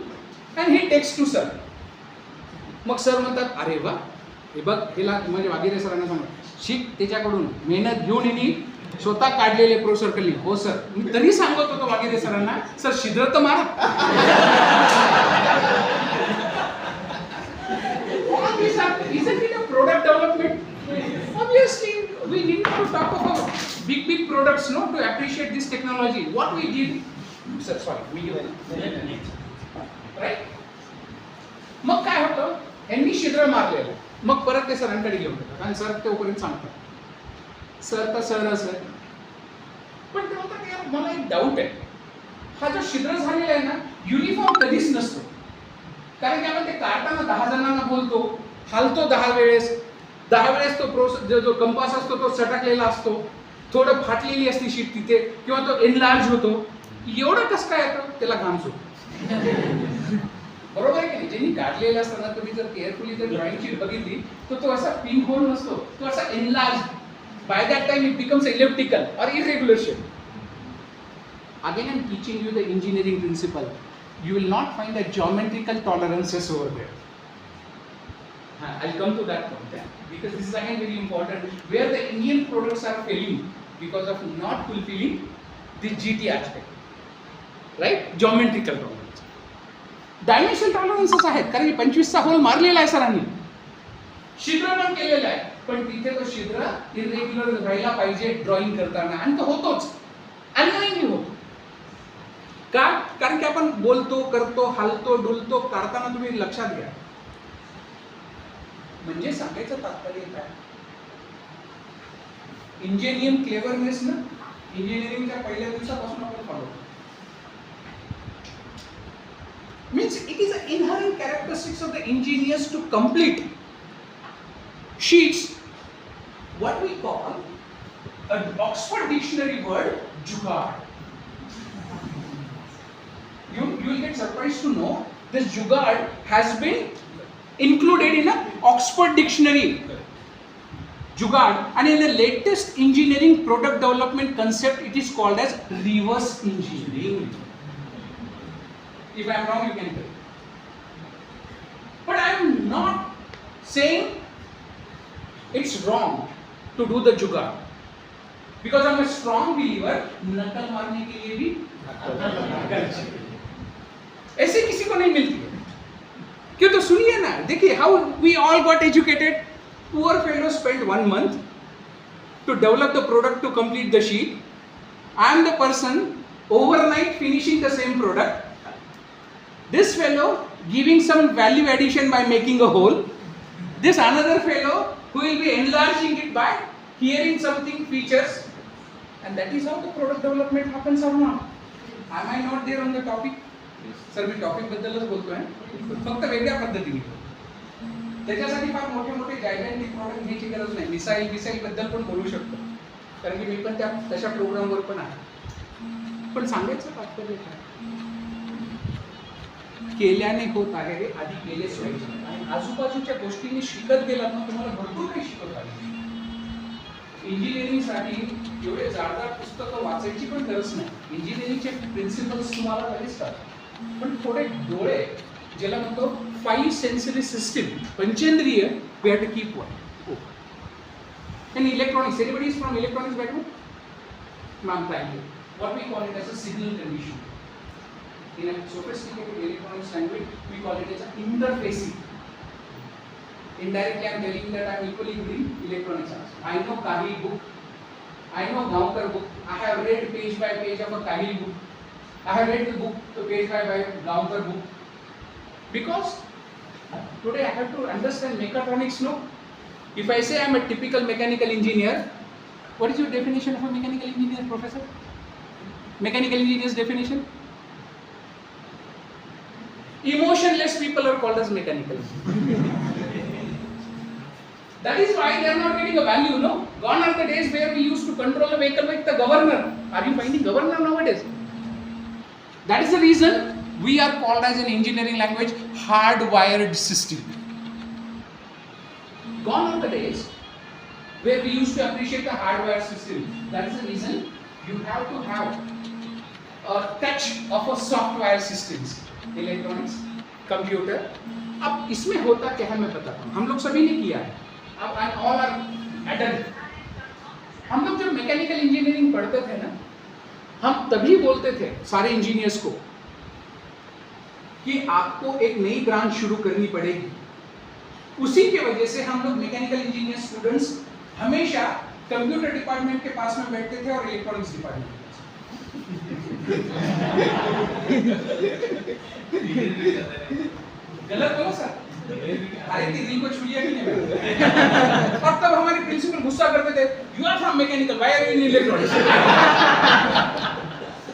and he takes to sir. Mug sir म्हणतात, अरे वा, हे बघ, हेला म्हणजे वागेरे सरांना सांगा, शिक त्याच्याकडून, मेहनत घेऊन यांनी स्वतः काढलेले प्रो सर्कल. हो सर, मी तरी सांगत होतो वागेरे सरांना, सर छिद्र तर मारा. Isn't it a product development? Obviously, we need to talk about big products, no, to appreciate this technology. What we did, sir, sorry, right? मग काय होतं, यांनी छिद्र मारलेलं. मग परत ते सरांकडे घेऊन येतात आणि सर तोपर्यंत सांगतात, सर तर सरच आहे. पण ते म्हणतात, यार मला एक डाऊट आहे, हा जो छिद्र झालेला आहे ना, युनिफॉर्म कधीच नसतो. कारण की आपण ते काढताना 10 जणांना बोलतो, हालतो 10 वेळेस तो जो कंपास असतो तो सटकलेला असतो, थोडं फाटलेली असते शीट तिथे, किंवा तो एनलार्ज होतो. एवढं कसं काय येतं, त्याला घाम सुटतो. बरोबर आहे की नाही. ज्यांनी काढलेलं असताना तुम्ही जर केअरफुली जर ड्रॉइंग शीट बघितली तर तो असा पिन होल नसतो, तो असा enlarge By that time it becomes elliptical or irregular shape. Again I am teaching you the engineering principle. You will not find the geometrical tolerances over there. I'll come to that point because this is again very important where the Indian products are failing because of not fulfilling the GT aspect. Right? Geometrical tolerance. Dimensional tolerances आहेत कारण की 25चा whole मारलेला आहे सरांनी. छिद्र पण केलेलं आहे पण तिथे तो छिद्र इरेग्युलर व्हायला पाहिजे ड्रॉइंग करताना आणि तो होतोच. अन्यायी होतो. का? कारण की आपण बोलतो, करतो, हलतो, डुलतो, काढताना तुम्ही लक्षात घ्या. म्हणजे सांगायचं तात्पर्य काय? इंजिनिअरिंग क्लेवरनेस ना इंजिनिअरिंगच्या पहिल्या दिवसापासून आपण फॉलो करतो. Means it is an inherent characteristics of the engineers to complete sheets what we call an Oxford Dictionary word jugaad. You will get surprised to know this jugaad has been included in an Oxford Dictionary. Jugaad, and in the latest engineering product development concept it is called as reverse engineering. If I am wrong, you can tell. But I am not saying it's wrong to do the jugaad because I am a strong believer. नकल मारने के लिए भी अकल चाहिए. ऐसे किसी को नहीं मिलती है. क्यों? तो सुनिए ना. देखिए how we all got educated. Poor fellow spent 1 month to develop the product to complete the sheet. I am the person overnight finishing the same product. This fellow giving some value addition by making a hole. This another fellow who will be enlarging it by hearing something features. And that is how the product development happens or not. Am I not there on the topic? Sir me topic बद्दलच बोलतोय फक्त वेगळ्या पद्धतीने. त्याच्यासाठी फार मोठे मोठे जायगॅन्टिक product घ्यायची गरज नाही. मिसाईल बद्दल पण बोलू शकतो कारण की मी पण त्या तशा प्रोग्रामवर पण आहे. पण सांगायचं तात्पर्य काय? केल्याने होत आहे रे, आधी केलेच पाहिजे. आणि आजूबाजूच्या गोष्टींनी शिकत गेलात ना तुम्हाला भरपूर काही शिकत आले. इंजिनिअरिंगसाठी एवढे जाडजाड पुस्तकं वाचायची पण गरज नाही. इंजिनिअरिंगचे प्रिन्सिपल्स तुम्हाला लगेच कळतात. पण थोडे डोळे ज्याला म्हणतो 5 सेन्सरी सिस्टीम पंचेंद्रिय we have to keep one. In electronics anybody is from electronics background? Ma'am thank you. What we call it as a signal condition. In a sophisticated electronics language, we call it as an interfacing. Indirectly, I am telling you that I am equally good in electronics. I know Kahil book. I know Gaonkar book. I have read page by page of a Kahil book. I have read the book page by Gaonkar book. Because today I have to understand mechatronics. No, if I say I am a typical mechanical engineer, what is your definition of a mechanical engineer, professor? Mechanical engineer's definition? Emotionless people are called as mechanical. That is why they are not getting a value, no? Gone are the days where we used to control a vehicle like the governor. Are you finding governor nowadays? That is the reason we are called as an engineering language hardwired system. Gone are the days where we used to appreciate the hardwired system. That is the reason you have to have a touch of a software systems. Electronics computer. अब इसमें होता क्या है मैं बताता हूँ. हम लोग सभी ने किया है. अब ऑल आर एडल्ट. हम लोग जब मैकेनिकल इंजीनियरिंग पढ़ते थे ना हम तभी बोलते थे सारे इंजीनियर्स को कि आपको एक नई ब्रांच शुरू करनी पड़ेगी. उसी की वजह से हम लोग मैकेनिकल इंजीनियर स्टूडेंट्स हमेशा कंप्यूटर डिपार्टमेंट के पास में बैठते थे और इलेक्ट्रॉनिक्स डिपार्टमेंट के पास. गलत बोला सर. अरे दिल को छू लिया कि नहीं. और तब हमारे प्रिंसिपल गुस्सा करते थे. You are from mechanical why are you in electronics.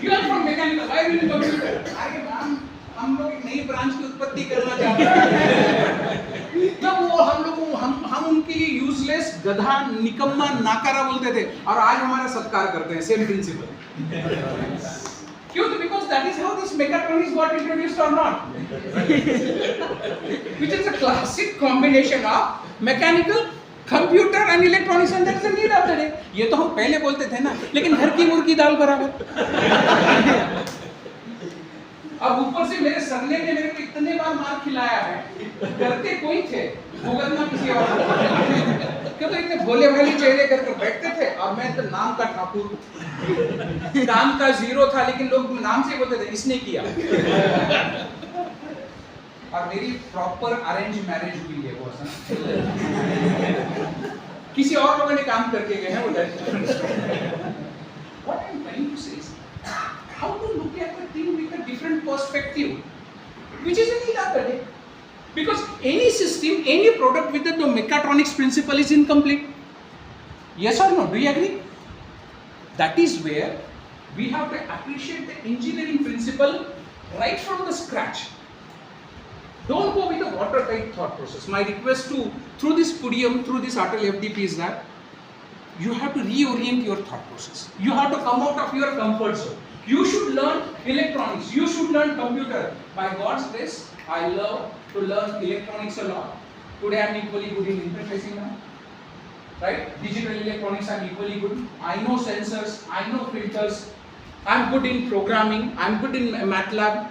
You are from mechanical why are you in computer. अरे मैम हम लोग एक नई ब्रांच की उत्पत्ति करना चाहते हैं. तब वो हम उनके लिए यूजलेस गधा निकम्मा नाकारा बोलते थे और आज हमारा सत्कार करते हैं. Same principal. क्यों? तो because that is how this mechatronics got introduced or not. Which is a classic combination of mechanical computer and electronics and there is a need of the day. ये तो हम पहले बोलते थे ना, लेकिन घर की मुर्गी दाल बराबर। अब ऊपर से मेरे सरने ने मेरे को इतने बार मार खिलाया है, करते कोई थे, भुगतना किसी और को। क्योंकि इतने भोले भाले चेहरे करके बैठते थे, और मैं तो नाम का ठाकुर, काम का जीरो था, लेकिन लोग नाम से बोलते थे इसने किया। और मेरी प्रॉपर अरेंज मैरिज हुई है वो किसी और लोगों ने काम करके गए हैं वो। What I'm trying to say is how to look at the thing with a different perspective, which is a need of the day. Because any system, any product with the mechatronics principle is incomplete. Yes or no? Do you agree? That is where we have to appreciate the engineering principle right from the scratch. Don't go with a watertight thought process. My request to, through this podium, through this Atal FDP is that you have to reorient your thought process. You have to come out of your comfort zone. You should learn electronics. You should learn computer. By God's grace, I love to learn electronics a lot. Today I am equally good in interfacing now. Right? Digital electronics I am equally good. I know sensors. I know filters. I am good in programming. I am good in MATLAB.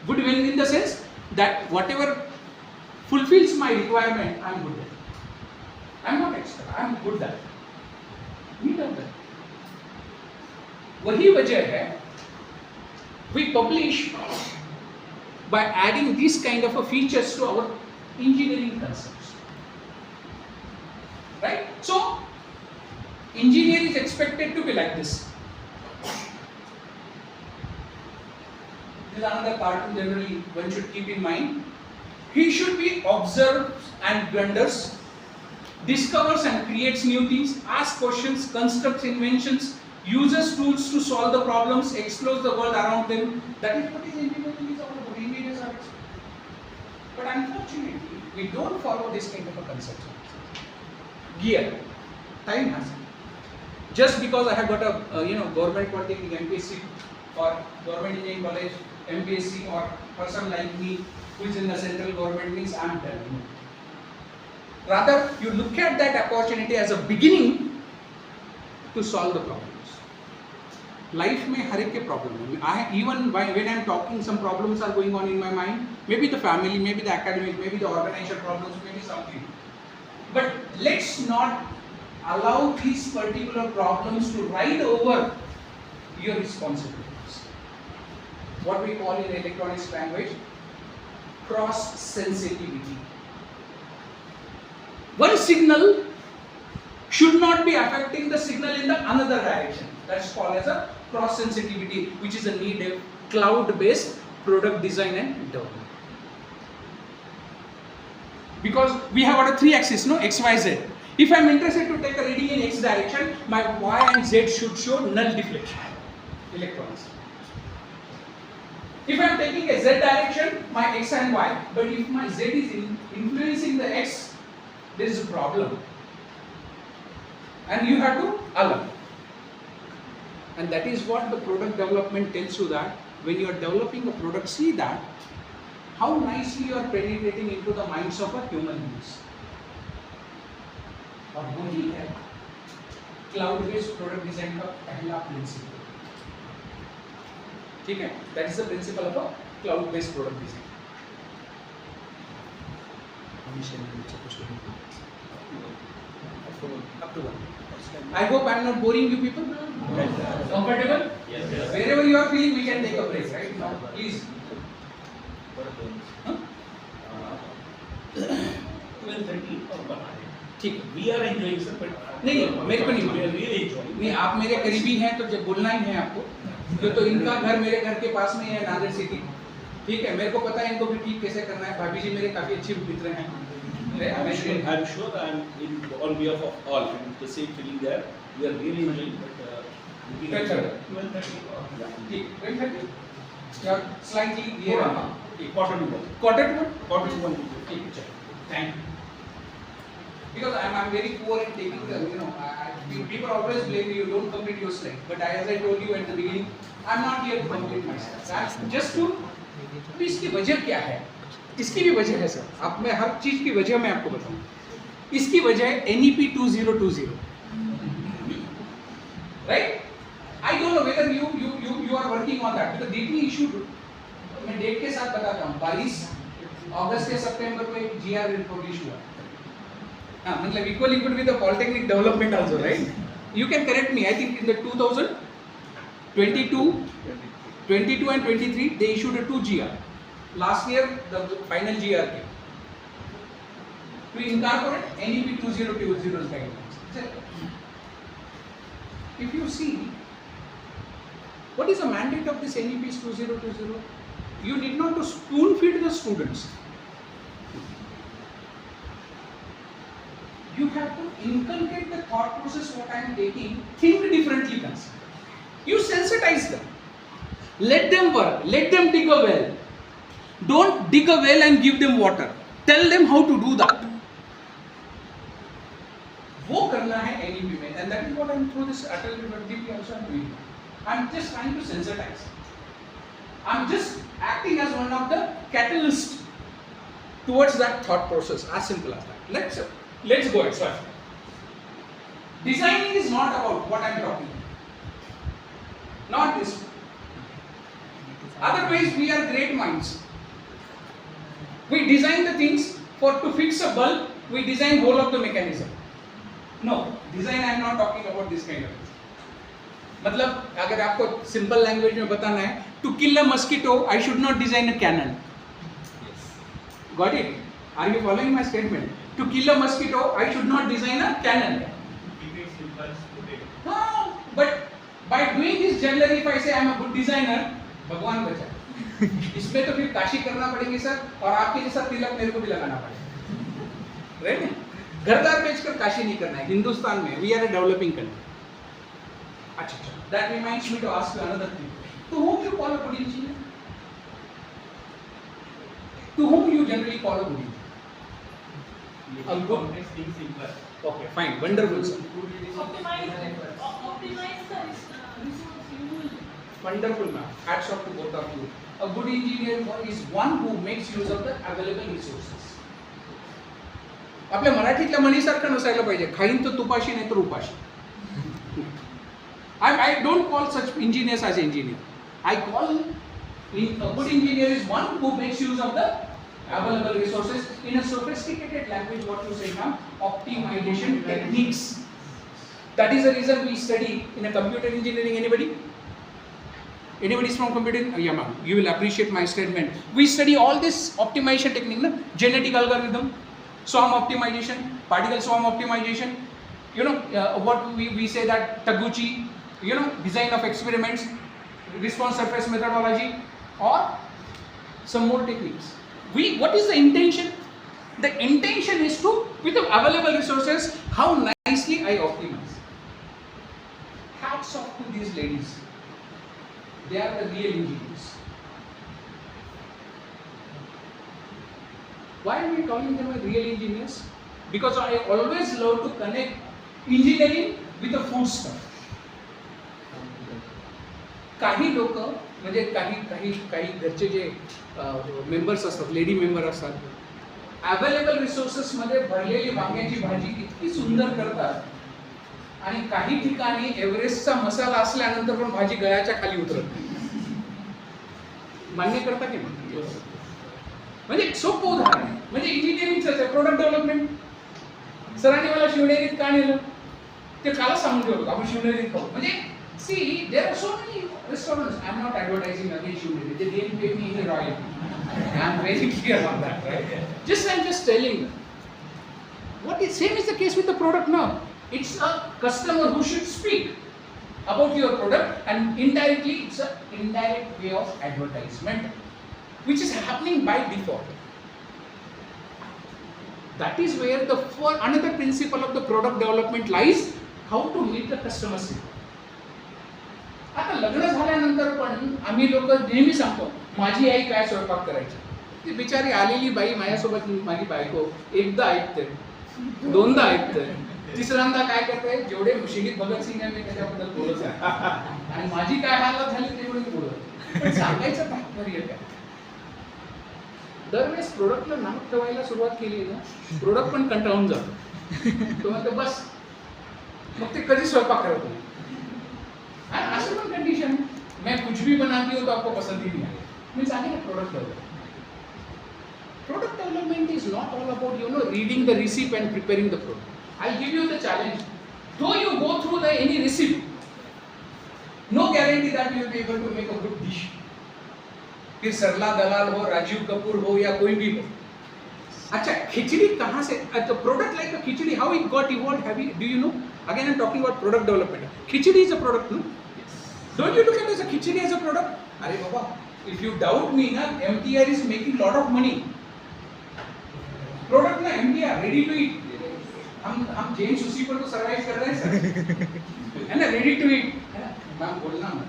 Good in the sense that whatever fulfills my requirement, I am good at. I am not expert. I am good at. Meet up that. वही वजह है we publish by adding these kind of a features to our engineering concepts. Right? So, engineer is expected to be like this. This is another cartoon generally one should keep in mind. He should be observes and wonders, discovers and creates new things, asks questions, constructs inventions, uses tools to solve the problems, explores the world around them. That is what is engineering is all about. Engineers are experts. But unfortunately, we don't follow this kind of a concept. Gear. Time has come. Just because I have got a government polytechnic MPSC or government engineering college MPSC or person like me who is in the central government means I am done. Rather, you look at that opportunity as a beginning to solve the problems. Life में हर एक के problem है. Even when I am talking, some problems are going on in my mind. Maybe the family, maybe the academic, maybe the organizational problems, maybe something. But let's not allow these particular problems to ride over your responsibilities. What we call in electronics language, cross sensitivity. One signal should not be affecting the signal in the another direction. That's called as a cross sensitivity, which is a need of cloud-based product design and development. Because we have got a 3-axis, no, X, Y, Z. If I am interested to take a reading in X direction, my Y and Z should show null deflection. Electronics. If I am taking a Z direction, my X and Y, but if my Z is influencing the X, there is a problem. And you have to align. And that is what the product development tells you, that when you are developing a product, see that how nicely you are penetrating into the minds of a human beings. और वही है cloud based product design का पहला principal. ठीक है, that is the principle of a cloud based product design. Up to 1. I hope I am not boring you people. Comfortable? Yes. Wherever you are feeling, we can take a break right now. Please. 12:30 और ठीक. We are enjoying sir, but नहीं मेरे को नहीं we are really enjoying. नहीं, आप मेरे करीबी हैं तो जब बोलना ही है आपको. तो इनका घर मेरे घर के पास में है, नांदेड़ सिटी. ठीक है, मेरे को पता है इनको भी ठीक कैसे करना है. भाभी जी मेरे काफी अच्छी मित्र हैं. I'm sure on behalf of all the same feeling there. We are really enjoying. But 12:30. ठीक. या स्लाइटली ये रहा. Quarter to 1. Quarter to 1. Quarter to 1. ठीक है. Thank you. Because I'm very poor in taking the, people always blame me, you don't complete your slide. But as I told you at the beginning, I'm not here to complete my slides. I'm just to, तो इसकी वजह क्या है? इसकी भी वजह है sir. आप मैं हर चीज की वजह मैं आपको बताऊं. इसकी वजह है NEP 2020, right? I don't know whether you are working on that, because DP issued, मैं डेट के साथ बताता हूँ, 22 अगस्त से सितंबर में GR पब्लिश हुआ. हाँ, मतलब equally good with the polytechnic development also, right? You can correct me. I think in the 2022 and 23 they issued a 2 GR. Last year the final GR came to incorporate NEP 2020's guidelines. If you see, what is the mandate of this NEP 2020? You need not to spoon feed the students. You have to inculcate the thought process what I am taking, think differently. You sensitize them. Let them work. Let them dig a well. Don't dig a well and give them water. Tell them how to do that. वो करना है NEP में, and that is what I am through this Atal DP also I am doing. I am just trying to sensitize. I am just acting as one of the catalysts towards that thought process. As simple as that. Let's go ahead. Sorry. Designing is not about what I am talking about. Not this. Otherwise, we are great minds. We design the things to fix a bulb. We design whole of the mechanism. No, design I am not talking about this kind of thing. मतलब अगर आपको simple language में बताना है, to kill a mosquito, I should not design a cannon. Got it? Are you following my statement? To kill a mosquito, I should not design a cannon. No, but by doing this generally, if I say I am a good designer, भगवान बचा. इसमें तो फिर काशी करना पड़ेगी sir, और आपके जैसा तिलक मेरे को भी लगाना पड़ेगा. Right? घरदार बेचकर काशी नहीं करना है. हिंदुस्तान में we are a developing country. अच्छा. That reminds me to ask you another thing. To whom you call a good engineer? To whom you generally call a good engineer? A good. Okay, fine, wonderful, sir. Optimize the resource use. Wonderful, ma'am. Hats off to both of you. A good engineer is one who makes use of the available resources. आपल्या मराठीतल्या म्हणीसारखं नसायला पाहिजे, खाईन तर तुपाशी नाही तर उपाशी. I don't call such engineers as engineer. I call a good engineer is one who makes use of the available resources in a sophisticated language. What you say now, optimization techniques. That is the reason we study in a computer engineering. Anybody is from computer? Yeah, ma'am. You will appreciate my statement. We study all this optimization technique, na? Genetic algorithm, swarm optimization, particle swarm optimization. You know what we say that Taguchi, you know, design of experiments, response surface methodology, or some more techniques. What is the intention? The intention is to, with the available resources, how nicely I optimize. Hats off to these ladies. They are the real engineers. Why are we calling them real engineers? Because I always love to connect engineering with the food stuff. काही लोक म्हणजे काही घरचे जे members असतात, lady member असतात, available resources मध्ये भरलेली वांग्याची भाजी इतकी सुंदर करतात, आणि काही ठिकाणी एव्हरेस्टचा मसाला असल्यानंतर पण भाजी गळ्याच्या खाली उतरत नाही. मान्य करता की नाही? म्हणजे सोपं उदाहरण आहे, म्हणजे इंजिनिअरिंगचं आहे, प्रोडक्ट डेव्हलपमेंट. सरांनी मला शिवनेरीत का नेलं ते कालच सांगून ठेवलं, आपण शिवनेरीत खाऊ. म्हणजे see, there are so many restaurants. I am not advertising against Shivneri. They didn't pay me any royalty. I am very clear on that, right? I am just telling them. What is same is the case with the product now. It's a customer who should speak about your product, and indirectly it's an indirect way of advertisement, which is happening by default. That is where another principle of the product development lies: how to meet the customer's need. आता लग्न झाल्यानंतर पण आम्ही लोक नेहमी सांगतो, माझी आई काय स्वयंपाक करायची. ती बिचारी आलेली बाई माझ्यासोबत, माझी बायको एकदा ऐकते, दोनदा ऐकते, तिसऱ्यांदा काय करते, जेवढे शहीद भगतसिंग आहे मी त्याच्याबद्दल बोलत आहे, आणि माझी काय हालत झाली तेवढी बोलत. पण सांगायचं तात्पर्य काय? दरवेळेस प्रोडक्टला नाव ठेवायला सुरुवात केली ना, प्रोडक्ट पण कंटाळून जातो. तो म्हणतो बस, मग ते कधी स्वयंपाक करत नाही. आणि असं पण कंडिशन, मैं कुछ भी बनाती हूँ तो आपको पसंद ही नहीं आएगा. मी सांगेन product development. Product development is not all about reading the recipe and preparing the product. I'll give you the challenge. Though you go through any recipe, no guarantee that you will be able to make a good dish. फिर सरला दलाल हो, राजीव कपूर हो या कोई भी हो. अच्छा, खिचड़ी कहाँ से? अच्छा, product like a khichdi, how it got evolved? Do you know? Again, I'm talking about product development. Khichdi is a product, no? Yes. Don't you look at it as a khichdi as a product? Arey baba, if you doubt me, na, MTR is making lot of money. Product ना MTR ready to eat. हम James उसी पर तो survive कर रहे हैं sir, है ना, रेडी टू ईट, है ना. मैम बोलना मत,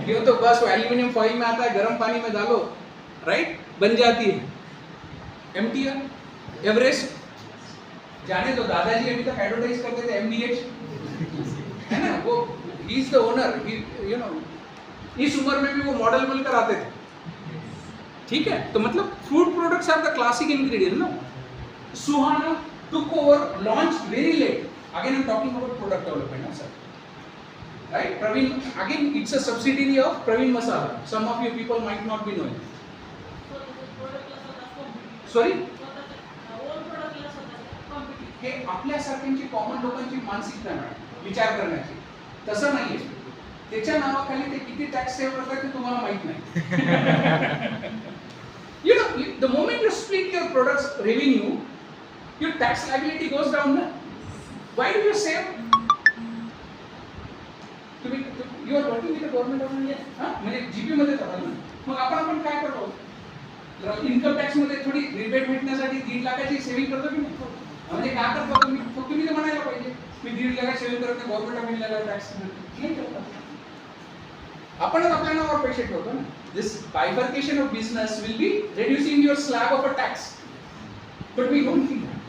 ये तो बस एल्यूमिनियम फॉइल में आता है, गर्म पानी में डालो, राइट, बन जाती है. MTR, एवरेस्ट, जाने तो दादाजी अभी तक एडवर्टाइज करते थे MDH, है ना, वो he is the owner, you know, इस उम्र में भी वो मॉडल मिलकर आते थे. ठीक है, तो मतलब food products are the classic ingredient, no. Suhana took over, launched very late. Again, I'm talking about product development, no, sir. Right? Praveen, again, it's a subsidiary of Praveen Masala. Some of you people might not be knowing. Sorry? हे आपल्यासारख्यांची common लोकांची मानसिकता नाही विचार करण्याची. तसं नाहीये. त्याच्या नावाखाली ते किती टॅक्स सेव्ह करतात ते तुम्हाला माहित नाही. You know, the moment you split your products revenue, your tax liability goes down. Na? Why do you save? You are working with the government of India. म्हणजे GP मध्ये जातात ना. मग आपण काय करतो? इन्कम टॅक्स मध्ये थोडी रिबेट भेटण्यासाठी 1.5 लाखाची सेव्हिंग करतो की नाही? म्हणजे काय करतो तुम्ही तर म्हणायला पाहिजे मी 1.5 लाख सेव्हिंग करतो, गव्हर्नमेंट ऑफ इंडियाला टॅक्स नाही करतात. आपणच आपल्या नावावर पैसे ठेवतो ना. This bifurcation of business will be reducing your slab of a tax, but we don't think that.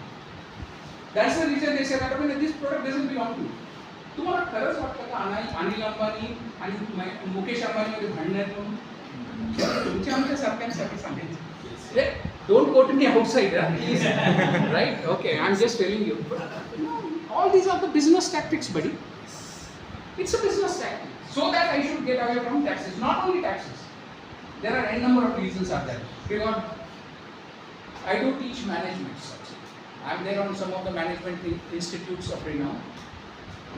That's the reason they say that this product doesn't belong to you. तुम्हाला खरंच वाटतं का अनिल अंबानी आणि मुकेश अंबानी मध्ये भांडण आहेत म्हणून? तुमच्या आमच्या सारख्यांसाठी सांगायचं. Don't quote me outside, please. Right? Okay, I'm just telling you. All these are the business tactics, buddy. It's a business tactic. So that I should get away from taxes. Not only taxes. There are n number of reasons are there. Because I do teach management also. I am there on some of the management institutes of renown.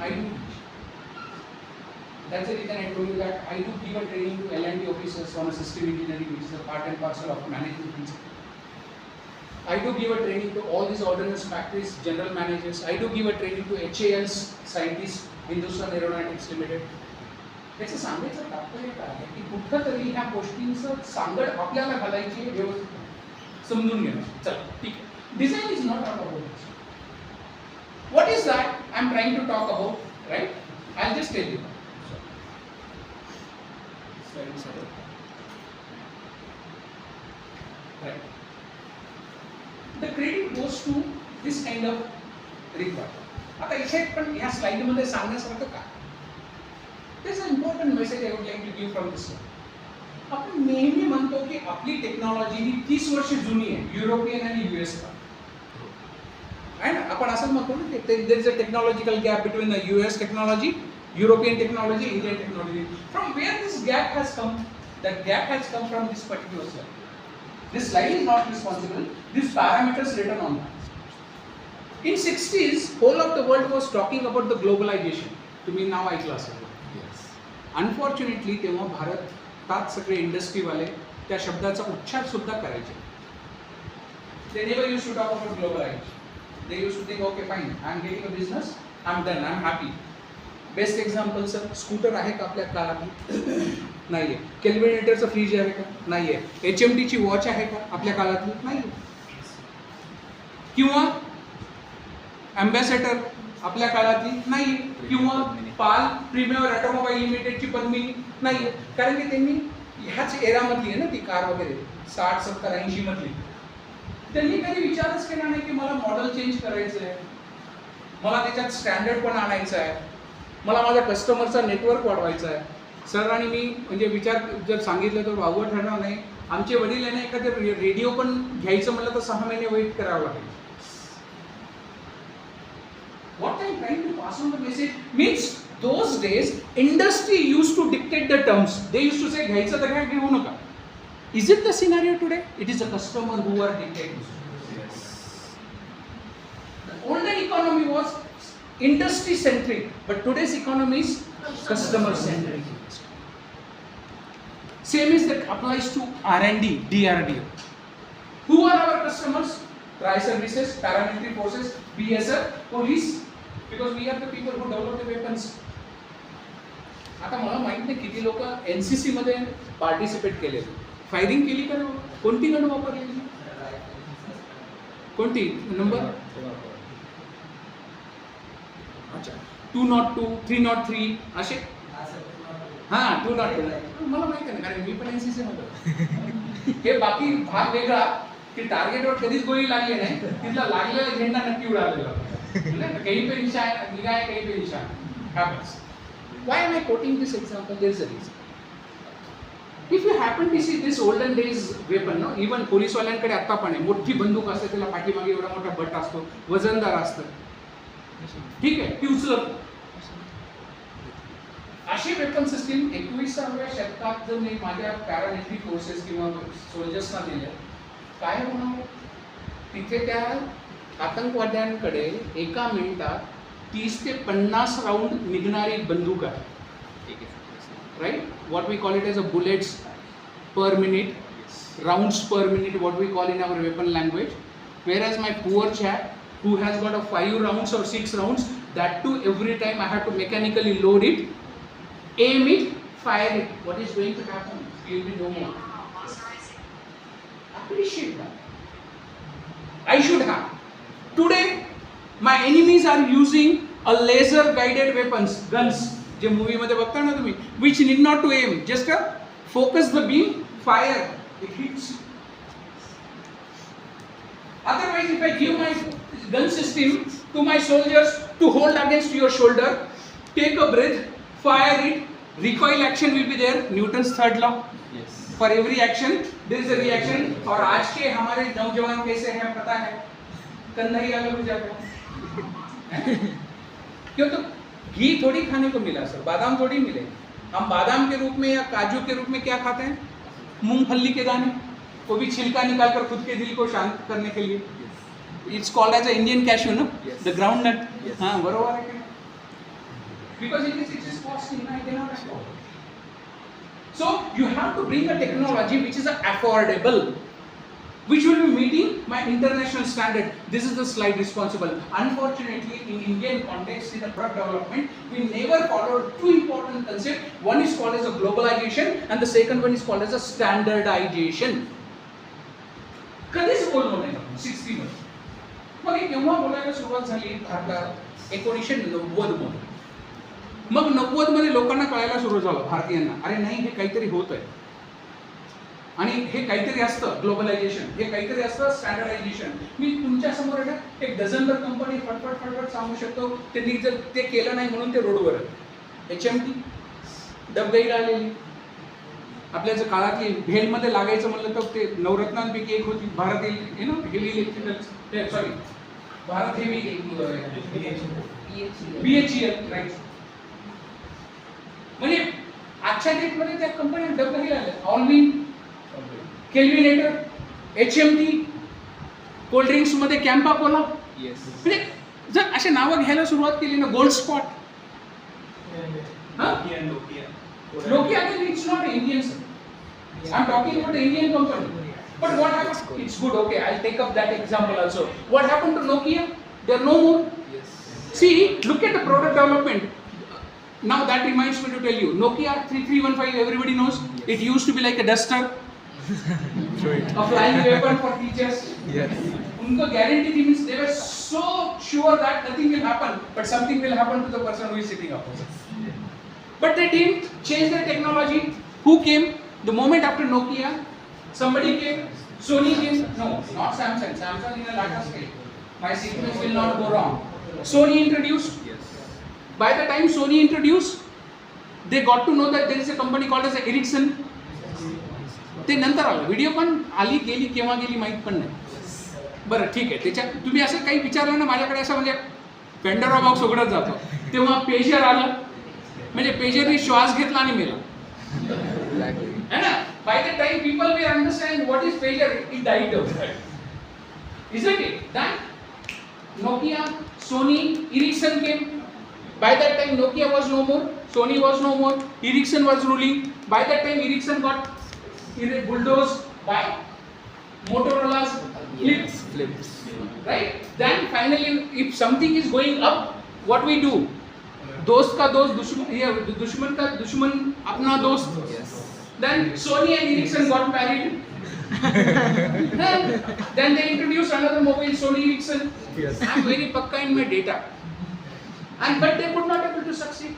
I do teach. That's the reason I told you that I do give a training to L&D officers on a system engineering, which is a part and parcel of management principle. I do give a training to all these ordnance factories, general managers. I do give a training to HAL's scientists, Hindustan Aeronautics Limited. त्याचं सांगायचं तात्पर्य काय आहे की कुठं तरी ह्या गोष्टींचं सांगड आपल्याला घालायची व्यवस्थित समजून घेणं. चला ठीक आहे. Design is not all about this. What is that I am trying to talk about, right? I just tell you. Right. The credit goes to this kind of requirement. आता इथे पण ह्या स्लाइड मध्ये सांगण्यासारखं काय? There's an important message I would like to give from this one. आपण नेहमी म्हणतो की आपली टेक्नॉलॉजी ही 30 वर्ष जुनी आहे युरोपियन आणि US का. आहे ना, आपण असं म्हणतो ना की there is a technological gap between the US technology, European technology, Indian technology. From where this gap has come? That gap has come from this particular slide. This slide is not responsible. These parameters written on that. In 60s, whole of the world was talking about the globalization. तुम्ही नाव ऐकलं असेल. Unfortunately तेव्हा भारतात सगळे इंडस्ट्रीवाले त्या शब्दाचा उच्चार सुद्धा करायचे. They never used to talk about globalization. They used to think, okay, fine, I'm getting a business, I'm done, I'm happy. Best example sir, scooter आहे का आपल्या काळात? नाही आहे. केल्विनेटरचं फ्रीज आहे का? नाही आहे. HMTची वॉच आहे का आपल्या काळातली? नाही आहे. किंवा अँबॅसेडर आपल्या काळातली नाही आहे. किंवा पाल प्रीमियर ऑटोमोबाईल लिमिटेडची पद्मिनी नाही आहे. कारण की त्यांनी ह्याच एरामधली आहे ना ती कार वगैरे 60, 70, 80 मधली. त्यांनी कधी विचारच केला नाही की मला मॉडेल चेंज करायचं आहे, मला त्याच्यात स्टँडर्ड पण आणायचं आहे, मला माझ्या कस्टमरचा नेटवर्क वाढवायचा आहे. सर आणि मी म्हणजे विचार जर सांगितलं तर वावगं ठरणार नाही. आमचे वडील आहे ना एखादं रेडिओ पण घ्यायचं म्हटलं तर 6 महिने वेट करावं लागेल. pass on the message. Means those days industry used to dictate the terms. They used to say घ्यायचं तर घ्या, घेऊ नका. Is it the scenario today? It is the customer who are dictating. The older economy was industry centric, but today's economy is customer centric. Same is that applies to R&D, DRDO. Who are our customers? Tri-services, paramilitary forces, BSF, police, because we are the people who develop the weapons. आता मला माहित नाही किती लोक NCC मध्ये participate केले, firing केली का, कोणती गण वापरलेली, कोणती नंबर, अच्छा 202, 303 असे, हां 202 मला माहिती आहे कारण मी पण एनसीसी मध्ये. हे बाकी भाग वेगळा की टार्गेटवर कधीच गोळी लागली नाही, तिथला लागलेला झेंडा नक्की उडालेला, कहीं पे निशान निगाह है, कहीं पे निशान happens. Why am I quoting this example? There is a reason. If you happen to see this olden days weapon, no, even police वाल्यांकडे आता पण आहे, मोठी बंदूक असते, त्याला पाठीमागे एवढा मोठा बट असतो, वजनदार असतं, ठीक आहे, ती उचलत. अशी वेपन सिस्टीम 21व्या शतकात जर मी माझ्या पॅरामिलिटरी फोर्सेस किंवा सोल्जर्सना दिल्या, काय होणार? तिथे त्या आतंकवाद्यांकडे एका मिनिटात 30 ते 50 राऊंड निघणारी बंदूक आहे, right? What we call it as a bullets per minute, rounds per minute, what we call in our weapon language. Whereas my poor chap who has got a 5 rounds or 6 rounds, that too every time I have to mechanically load it, aim it, fire it. What is going to happen? You will be no more. Appreciate that. I should have. Today, my enemies are using a laser guided weapons, guns. J movie मध्ये बघता ना तुम्ही, which need not to aim, just focus the beam, fire, it hits. Otherwise, if I give my gun system to my soldiers to hold against your shoulder, take a breath, fire it, recoil action will be there. Newton's third law. Yes. For every action, there is a reaction. और आज के हमारे नौजवान कैसे हैं पता है? कंधा ही अलग हो जाता है. क्यों? तो घी थोड़ी खाने को मिला सर, बादाम थोड़ी मिले. हम बादाम के रूप में या काजू के रूप में क्या खाते हैं? मूंगफली के दाने, वो भी छिलका निकालकर खुद के दिल को शांत करने के लिए. It's called as a Indian cashew, no? Yes. The groundnut. Yes. हाँ बरोबर है क्या? Because it is costly, I cannot afford. So you have to bring a technology which is affordable, which will be meeting my international standard. This is the slide responsible. Unfortunately, in Indian context, in the product development, we never followed two important concepts. One is called as a globalization, and the second one is called as a standardization. कधीच बोललो नाही आपण 60 मध्ये. मग हे केव्हा बोलायला सुरुवात झाली भारतात? 1990 मध्ये. मग 90 मध्ये लोकांना कळायला सुरू झालं भारतीयांना, अरे नाही हे काहीतरी होत आहे, आणि हे काहीतरी असतं ग्लोबलायझेशन, हे काहीतरी असतं स्टँडर्डायझेशन. मी तुमच्या समोर आहे ना एक डझनभर कंपनी फटफट सांगू शकतो, त्यांनी जर ते केलं नाही म्हणून ते रोडवर आहे. HMT डबगई आलेली, आपल्या जर काळातली भेलमध्ये लागायचं म्हणलं तर ते नवरत्नांपैकी एक होती Bharat heavy electrical, sorry Bharat heavy BHEL, right. म्हणजे आजच्या डेटमध्ये त्या कंपन्या डबगई आल्या. Allwyn, Kelvinator, HMT, cold drinks मध्ये कॅम्पा कोला. म्हणजे जर असे नावं घ्यायला सुरुवात केली ना, gold spot, Nokia, it's not Indian, sir. I'm talking about the Indian company. But what happened? It's good, okay, I'll take up that example also. What happened to Nokia? They're no more. See, look at the product development. Now that reminds me to tell you, Nokia 3315, everybody knows. It used to be like a duster. A flying weapon for teachers. Yes. उनको guarantee थी, means they were so sure that nothing will happen, but something will happen to the person who is sitting opposite. But they didn't change their technology. Who came? The moment after Nokia, somebody came. Sony came. No, not Samsung. Samsung in a later stage. My sequence will not go wrong. Sony introduced. Yes. By the time Sony introduced, they got to know that there is a company called as Ericsson. ते नंतर आलं. व्हिडिओकॉन आली गेली केव्हा गेली माहीत पण नाही. बरं ठीक आहे, त्याच्यात तुम्ही असं काही विचारलं ना माझ्याकडे, असं म्हणजे पेंडोरा बॉक्स उघडत जातो. तेव्हा पेजर आलं, म्हणजे पेजरने श्वास घेतला आणि मेला. है ना? By the time people will understand what is pager, it died out. Isn't it? Then Nokia, Sony, Ericsson came. By that time Nokia was no more, Sony was no more, Ericsson was ruling. By that time Ericsson got bulldozed by Motorola's flips. Right? Then finally, if something is going up, what we do? दोस्त का दोस्त दुश्मन का दुश्मन अपना दोस्त. Then Sony and Ericsson got married. Then they introduced another mobile, Sony Ericsson. Yes. I'm very pakka in my data. And but they could not able to succeed.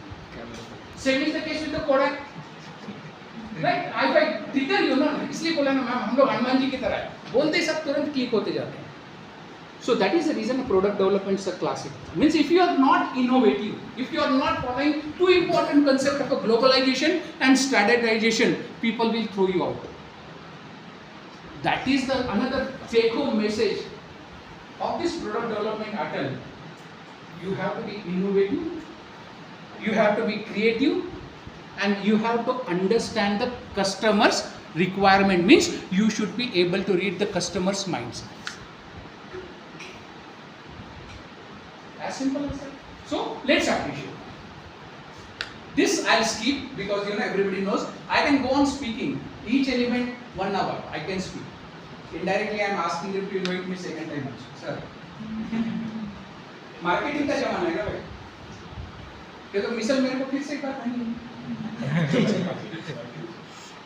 Same is the case with the Kodak. Right? I trigger you ना, इसलिए बोला ना ma'am हम लोग हनुमान जी की तरह है, बोलते सब तुरंत क्लिक होते जाते हैं. So that is the reason product development is a classic. Means if you are not innovative, if you are not following two important concepts of a globalization and standardization, people will throw you out. That is the another take-home message of this product development Atal. You have to be innovative, you have to be creative, and you have to understand the customer's requirement. Means you should be able to read the customer's mindset. As simple as that. So let's appreciate. This I'll skip because everybody knows. I can go on speaking each element 1 hour. I can speak. Indirectly I am asking them to invite me second time also. Sir. Marketing का जमाना है ना भाई. ये तो मिसल मेरे को फिर से एक बार नहीं.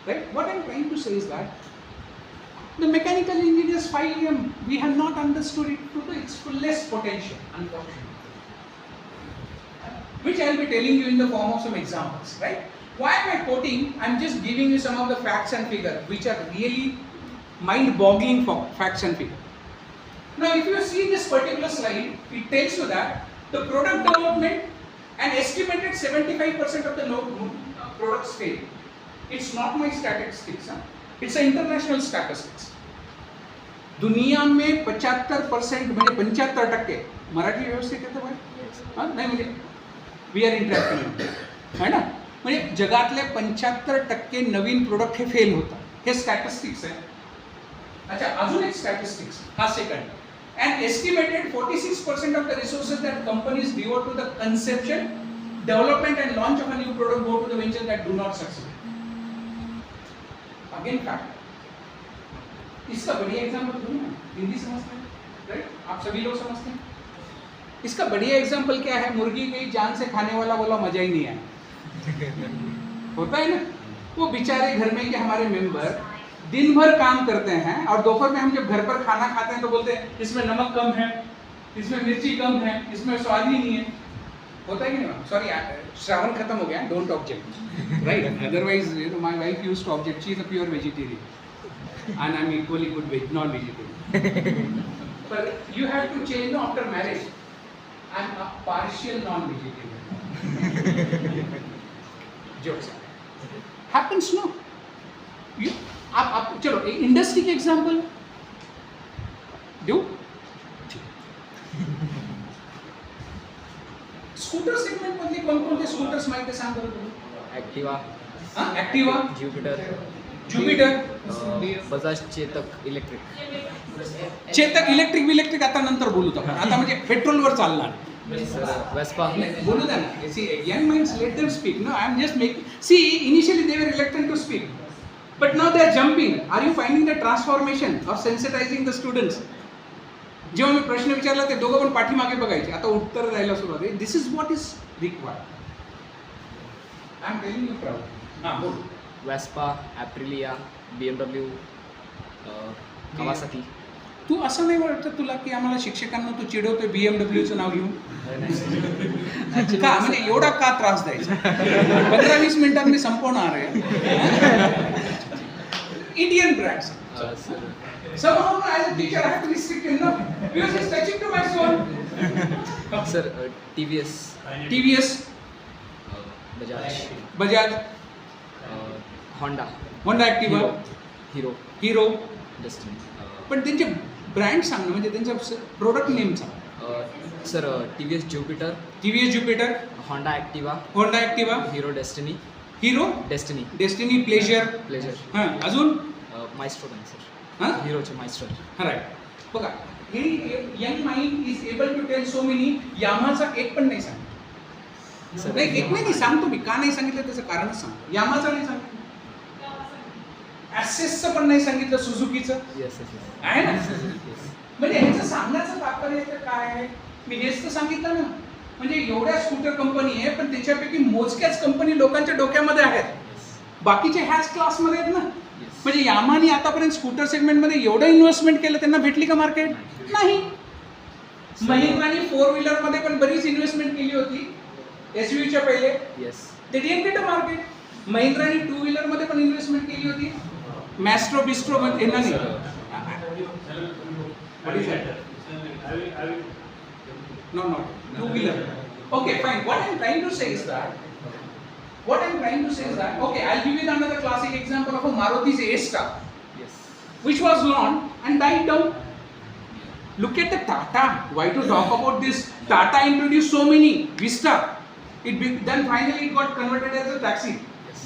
Right? What I'm trying to say is that the mechanical engineers 5 years we have not understood it to its fullest potential, unfortunately. Which I will be telling you in the form of some examples, right? Why am I quoting? I'm just giving you some of the facts and figures which are really mind-boggling facts and figures. Now, if you see this particular slide, it tells you that the product development and estimated 75% of the products fail. It's not my statistics, huh? It's an international statistics. दुनिया में 75% म्हणजे 75% मराठी व्यवस्थित येतं भाई? हां नाही म्हणजे we are interacting है ना, म्हणजे जगातले 75% नवीन प्रोडक्ट हे फेल होतात. हे स्टॅटिस्टिक्स आहे. अच्छा, अजून एक स्टॅटिस्टिक्स हा second. And estimated 46% of the resources that companies devote to the conception, development and launch of a new product go to the ventures that do not succeed. Again fact. इसका बढ़िया example दूँ ना, हिंदी समझते हैं, right? आप सभी लोग समझते हैं. इसका बढ़िया एग्जाम्पल क्या है? मुर्गी गई जान से खाने वाला बोला मजा ही नहीं आया. होता है ना, वो बेचारे घर में के हमारे मेंबर दिन भर काम करते हैं और दोपहर में हम जब घर पर खाना खाते हैं तो बोलते हैं इसमें नमक कम है, इसमें मिर्ची कम है, इसमें स्वाद ही नहीं है. होता है कि नहीं? सॉरी, श्रावण खत्म हो गया, don't object, right? Otherwise my wife used to object. She is a pure vegetarian and I'm equally good non-vegetarian. But you have to change after marriage. I'm a partial non-vegetarian. Jokes. Happens no? You आप चलो industry के example दो. Scooter segment मधले कोणकोणते scooters माहिती सांग बरं. Activa, Activa, Jupiter, Bajaj Chetak electric. Chetak electric आता नंतर बोलू आपण. आता म्हणजे पेट्रोलवर चालणार. वेस्पा बोलू द्या ना. See, young minds, let them speak. No, I am just making. See, initially they were reluctant to speak, but now they are jumping. Are you finding the transformation of sensitizing the students? जेव्हा मी प्रश्न विचारला ते दोघं पण पाठीमागे बघायचे, आता उत्तर द्यायला सुरुवात आहे. This is what is required. I am telling you proud. हां बोल. Vespa, Aprilia, BMW, Kawasaki. तू असं नाही वाटतं तुला की आम्हाला शिक्षकांना तू चिडवतोय BMWचं नाव घेऊन? का म्हणजे एवढा का त्रास द्यायचा? 15-20 मिनिटात मी संपवणार आहे. Indian brands. Somehow as a teacher I have to restrict him, no? Because it's touching to my soul. Sir TVS, Bajaj, Honda Activa, Hero, पण त्यांचे ब्रँड सांग ना, म्हणजे त्यांचा प्रोडक्ट नेम सांग. Sir TVS Jupiter, TVS Jupiter, Honda Activa, Honda Activa, Hero Destiny, Hero Destiny, Destiny, Pleasure. Pleasure, हां, अजून Maestro पण सर, हां, हिरोचे मायस्ट्रो. राईट. बघा, हे young mind is able to tell so many. यामाचा एक पण नाही सांगितलं. सर नाही, एक नाही सांगतो मी. का नाही सांगितलं त्याचं कारणच सांगतो. यामाचा नाही सांगितलं, ॲसेसचं पण नाही सांगितलं, सुझुकीचं येस येस येस. आहे ना. येस. म्हणजे ह्याचं सांगण्याचं तात्पर्य काय आहे? मी हेच तर सांगितलं ना. म्हणजे एवढ्या स्कूटर कंपनी आहे, पण त्याच्यापैकी मोजक्याच कंपनी लोकांच्या डोक्यामध्ये आहेत. बाकीचे ह्याच क्लासमध्ये आहेत ना. म्हणजे यामाने आतापर्यंत स्कूटर सेगमेंटमध्ये एवढं इन्व्हेस्टमेंट केलं, त्यांना भेटली का मार्केट? नाही. महिंद्राने 4 व्हीलरमध्ये पण बरीच इन्व्हेस्टमेंट केली होती SUVच्या पहिले. येस. ते डिडंट गेट अ मार्केट. महिंद्राने 2 व्हीलरमध्ये पण इन्व्हेस्टमेंट केली होती. मॅस्ट्रो बिस्ट्रो मध्ये नाही. No, 2 wheeler. Okay, fine. What I'm trying to say is that, okay, I'll give you another classic example of a Maruti's A-Star, Yes. which was launched and died down. Look at the Tata. Why to talk about this? Tata introduced so many. Vista. Then finally it got converted as a taxi. Yes.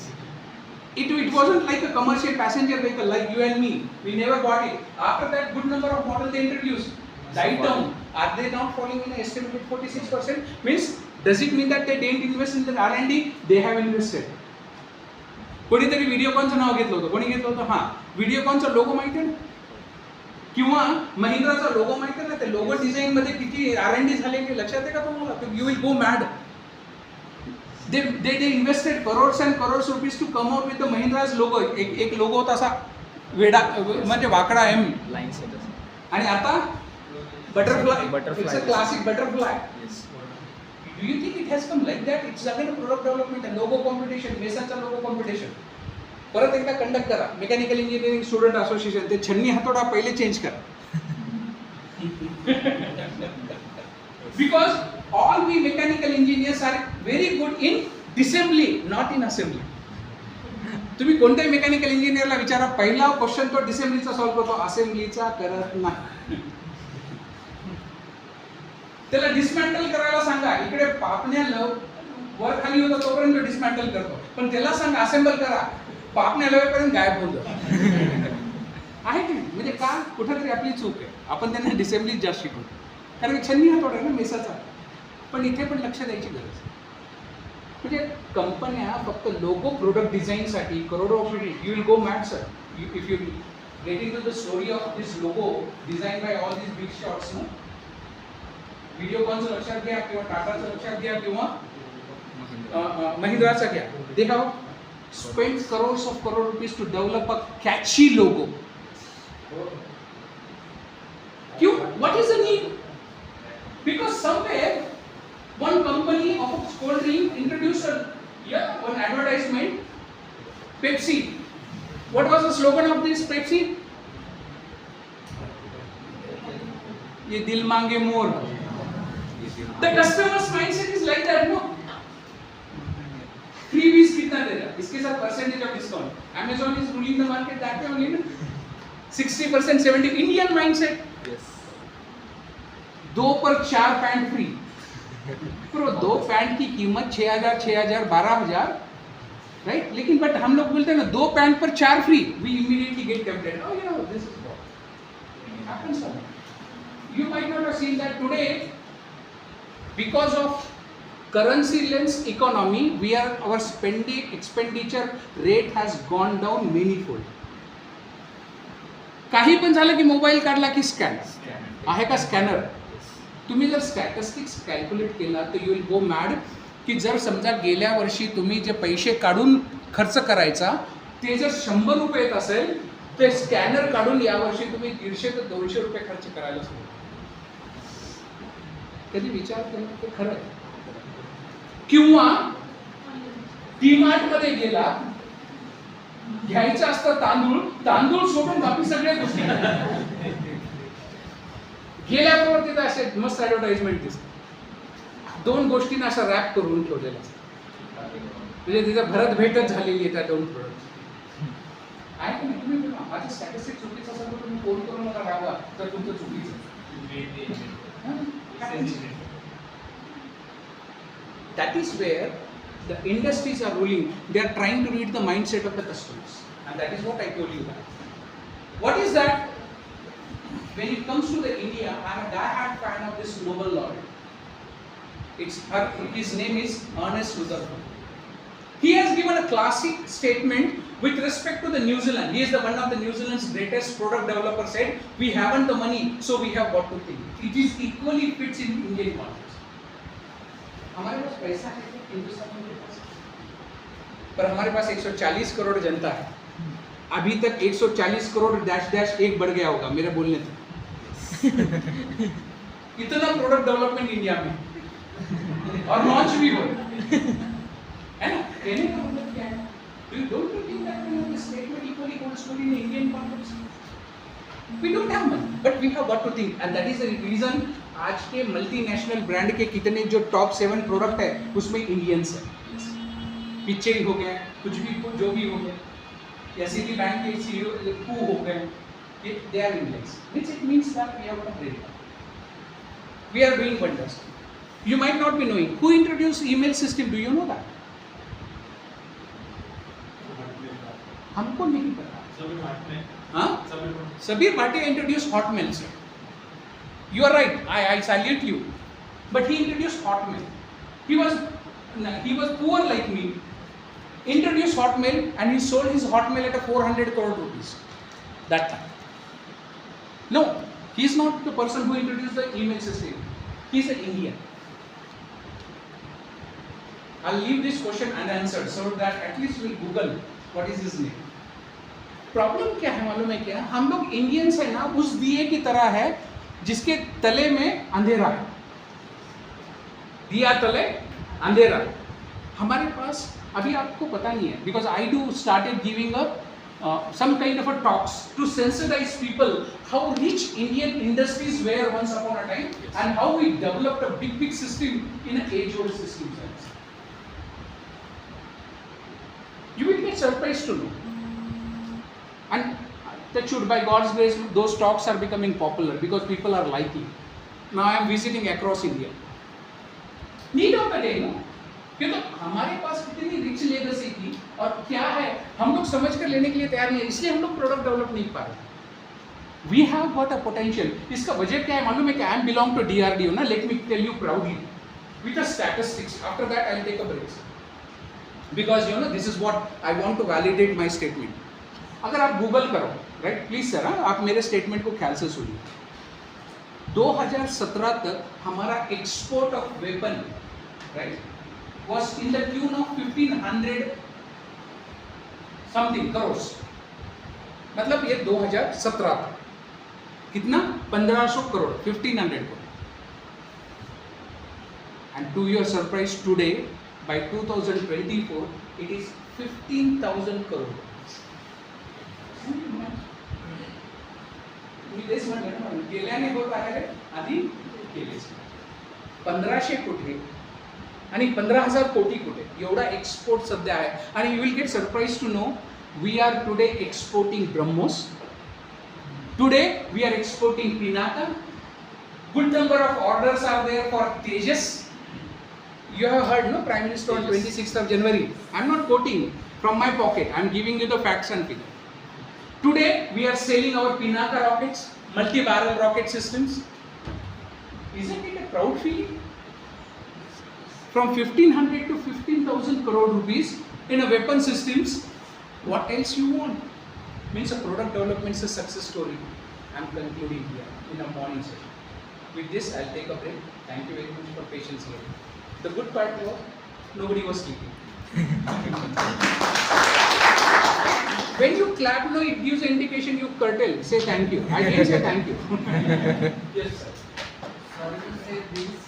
It wasn't like a commercial passenger vehicle like you and me. We never bought it. After that, good number of models they introduced. Died down. Are they not falling in an estimated 46%? Means, does it mean that they didn't invest in the R&D? They have invested. कोणीतरी व्हिडिओकॉनचं नाव घेतलं होतं. कोणी घेतलं होतं? हां, व्हिडिओकॉनचा लोगो माहिती आहे ना, किंवा महिंद्राचा लोगो माहिती आहे ना. ते लोगो डिझाईनमध्ये किती R&D झाले लक्षात आहे का तुम्हाला? You will go mad. They invested crores and crores rupees to come out with the Mahindra's logo. एक लोगो होता असा वेडा, म्हणजे वाकडा M. लाईन्स होतं. आणि आता butterfly. Butterfly. It's a classic butterfly. Yes. Do you think it has come like that? It's again a product development and logo competition. मेसाचा logo competition. परत एकदा कंडक्ट करा. Mechanical engineering student association. ते छन्नी हातोडा पहिले चेंज करा. Because all we mechanical engineers are very good in disassembly, not in assembly. तुम्ही कोणत्याही मेकॅनिकल इंजिनियरला विचारा, पहिला क्वेश्चन तो डिसेंबलीचा सॉल्व्ह करतो, असेंब्लीचा करत नाही. त्याला डिसमॅन्टल करायला सांगा, इकडे पापण्या वर खाली होतं तोपर्यंत डिसमॅन्टल करतो, पण त्याला सांगा असेंबल करा, पापण्या लवेपर्यंत गायब होतो. आहे की नाही? म्हणजे का? कुठेतरी आपली चूक आहे. आपण त्यांना डिसेंबली जास्त शिकवतो, कारण छन्नी हा थोडा ना मेसाचा. पण इथे पण लक्ष द्यायची गरज. म्हणजे कंपन्या फक्त लोगो प्रोडक्ट डिझाईनसाठी करोडो of you will go mad sir. If you get in to the story of this logo design by all this big shots ना, व्हिडिओकॉनचं लक्षात घ्या किंवा टाटाचं लक्षात घ्या किंवा महिंद्राचा घ्या. They have spend crores of crore rupees to develop a catchy logo. क्यों? What is the need? Because somewhere one company of a cold drink introduced one advertisement, Pepsi. What was the slogan of this Pepsi? ये दिल मांगे मोर. The customer's mindset is like that, no? Freebies कितना दे रहा है? इसके साथ percentage of discount. Amazon is ruling the market that way only, no? 60%, 70%. Indian mindset. Yes. 2 पर 4 pant free. Pro 2 pant की कीमत 6,000, 6,000, 12,000, राइट? लेकिन बट हम लोग बोलते हैं ना 2 पैंट पर 4 free. We immediately get tempted. Oh, you know, this is what happens. You might not have seen that today. Because of currency-less economy, our expenditure rate has gone down manyfold. काही पण झालं की mobile काढला की scan आहे का scanner. तुम्ही जर स्टॅटिस्टिक्स कॅल्क्युलेट केला तर यू विल गो मॅड. की जर समजा गेल्या वर्षी तुम्ही जे पैसे काढून खर्च करायचा ते जर 100 रुपये येत असेल, ते स्कॅनर काढून यावर्षी तुम्ही 150 ते 200 रुपये खर्च करायला सुरू. कधी विचार केला ते खरं. किंवा डीमार्ट मध्ये गेला, घ्यायचं असतं तांदूळ सोडून बाकी सगळ्या गोष्टी गेल्याबरोबर तिथे असे मस्त ऍडव्हर्टाइजमेंट दिसते. 2 गोष्टींना असं रॅप करून ठेवलेलं असतं. म्हणजे तिथं भरत भेटच झालेली आहे त्या 2 प्रोडक्ट. आहे की नाही? तुम्ही माझं स्टॅटिस्टिक चुकीचं असेल तर तुम्ही फोन करून मला राहावा तर तुमचं चुकीचं. happens. That is where the industries are ruling. They are trying to read the mindset of the customers, and that is what I told you that. What is that? When it comes to the India, I am a die-hard fan of this Nobel laureate. His name is Ernest Rutherford. He has given a classic statement with respect to the New Zealand. He is the one of the New Zealand's greatest product developer. Said, "We haven't the money, so we have got to think." It is equally fits in Indian context. हमारे पास पैसा है क्या हिंदुस्तान के पास? पर हमारे पास 140 करोड़ जनता है. अभी तक 140 करोड़ डैश डैश एक बढ़ गया होगा मेरे बोलने से. इतना प्रोडक्ट डेवलपमेंट इंडिया में और लॉन्च भी हो है ना. कहने का मतलब क्या है? Don't you think that this statement equally holds true in Indian context? We don't have money, but we have got to think, and that is the reason आज के मल्टीनेशनल ब्रांड के कितने जो टॉप 7 प्रोडक्ट है उसमें Indians है. पीछे ही हो गए, कुछ भी जो भी हो गए, या सिटी बैंक के सीईओ कू हो गए, they are Indians, which it means that we have got a great. We are doing wonders. You might not be knowing who introduced email system. Do you know that? हमको नहीं पता. हाँ? Sabir Bhatia introduced Hotmail, sir. You are right. I salute you. But he introduced Hotmail. He was poor like me. Introduced Hotmail and he sold his Hotmail at a 400 crore rupees. That time. No, he is not the person who introduced the email system. He is an Indian. I'll leave this question unanswered so that at least we'll Google what is his name. Problem क्या है मालूम है क्या? हम लोग Indians है ना, उस दिए की तरह है जिसके तले में अंधेरा है. दिया तले अंधेरा. हमारे पास अभी आपको पता नहीं है, because I do started giving a some kind of a talks to sensitize people how rich Indian industries were once upon a time and how we developed a big system in a age old system. You will get surprised to know. And that should, by God's grace, those talks are becoming popular because people are liking. Now I am visiting across India. Need of the day, no? क्योंकि हमारे पास कितनी rich legacy थी और क्या है हम लोग समझ कर लेने के लिए तैयार नहीं है, इसलिए हम लोग प्रोडक्ट डेवलप नहीं पा रहे. We have got a potential. इसका बजट क्या है मालूम है क्या? I belong to DRDO ना. Let me tell you proudly with the statistics. After that I will take a break. Because you know this is what I want to validate my statement. अगर आप Google करो, right, please sir, आप मेरे statement को ख्याल से सुनिए. 2017 तक हमारा export of weapon, right, was in the tune of 1500 something crores. मतलब ये 2017 तक कितना? 1500 crore, 1500 crore. And to your surprise today, by 2024, it is 15,000 crore. गेल्याने होत आहे आधी केलेच 1500 कोटी आणि 15,000 कोटी कुठे एवढा एक्सपोर्ट सध्या आहे. आणि you will get surprise to know we are today exporting BrahMos. Today we are exporting Pinaka. Good number of orders are there for Tejas. You have heard, no, Prime Minister on 26th of January. I am not quoting from my pocket. I am giving you the facts and figures. Today, we are selling our Pinaka rockets, multi-barrel rocket systems. Isn't it a proud feeling? From 1500 to 15,000 crore rupees in a weapon systems. What else you want? Means a product development is a success story. I am concluding here in a morning session. With this, I will take a break. Thank you very much for patience here. The good part was nobody was sleeping. When you clap, no, it gives an indication you curtail. Say thank you. I didn't say thank you. Yes, sir. Sorry to say this.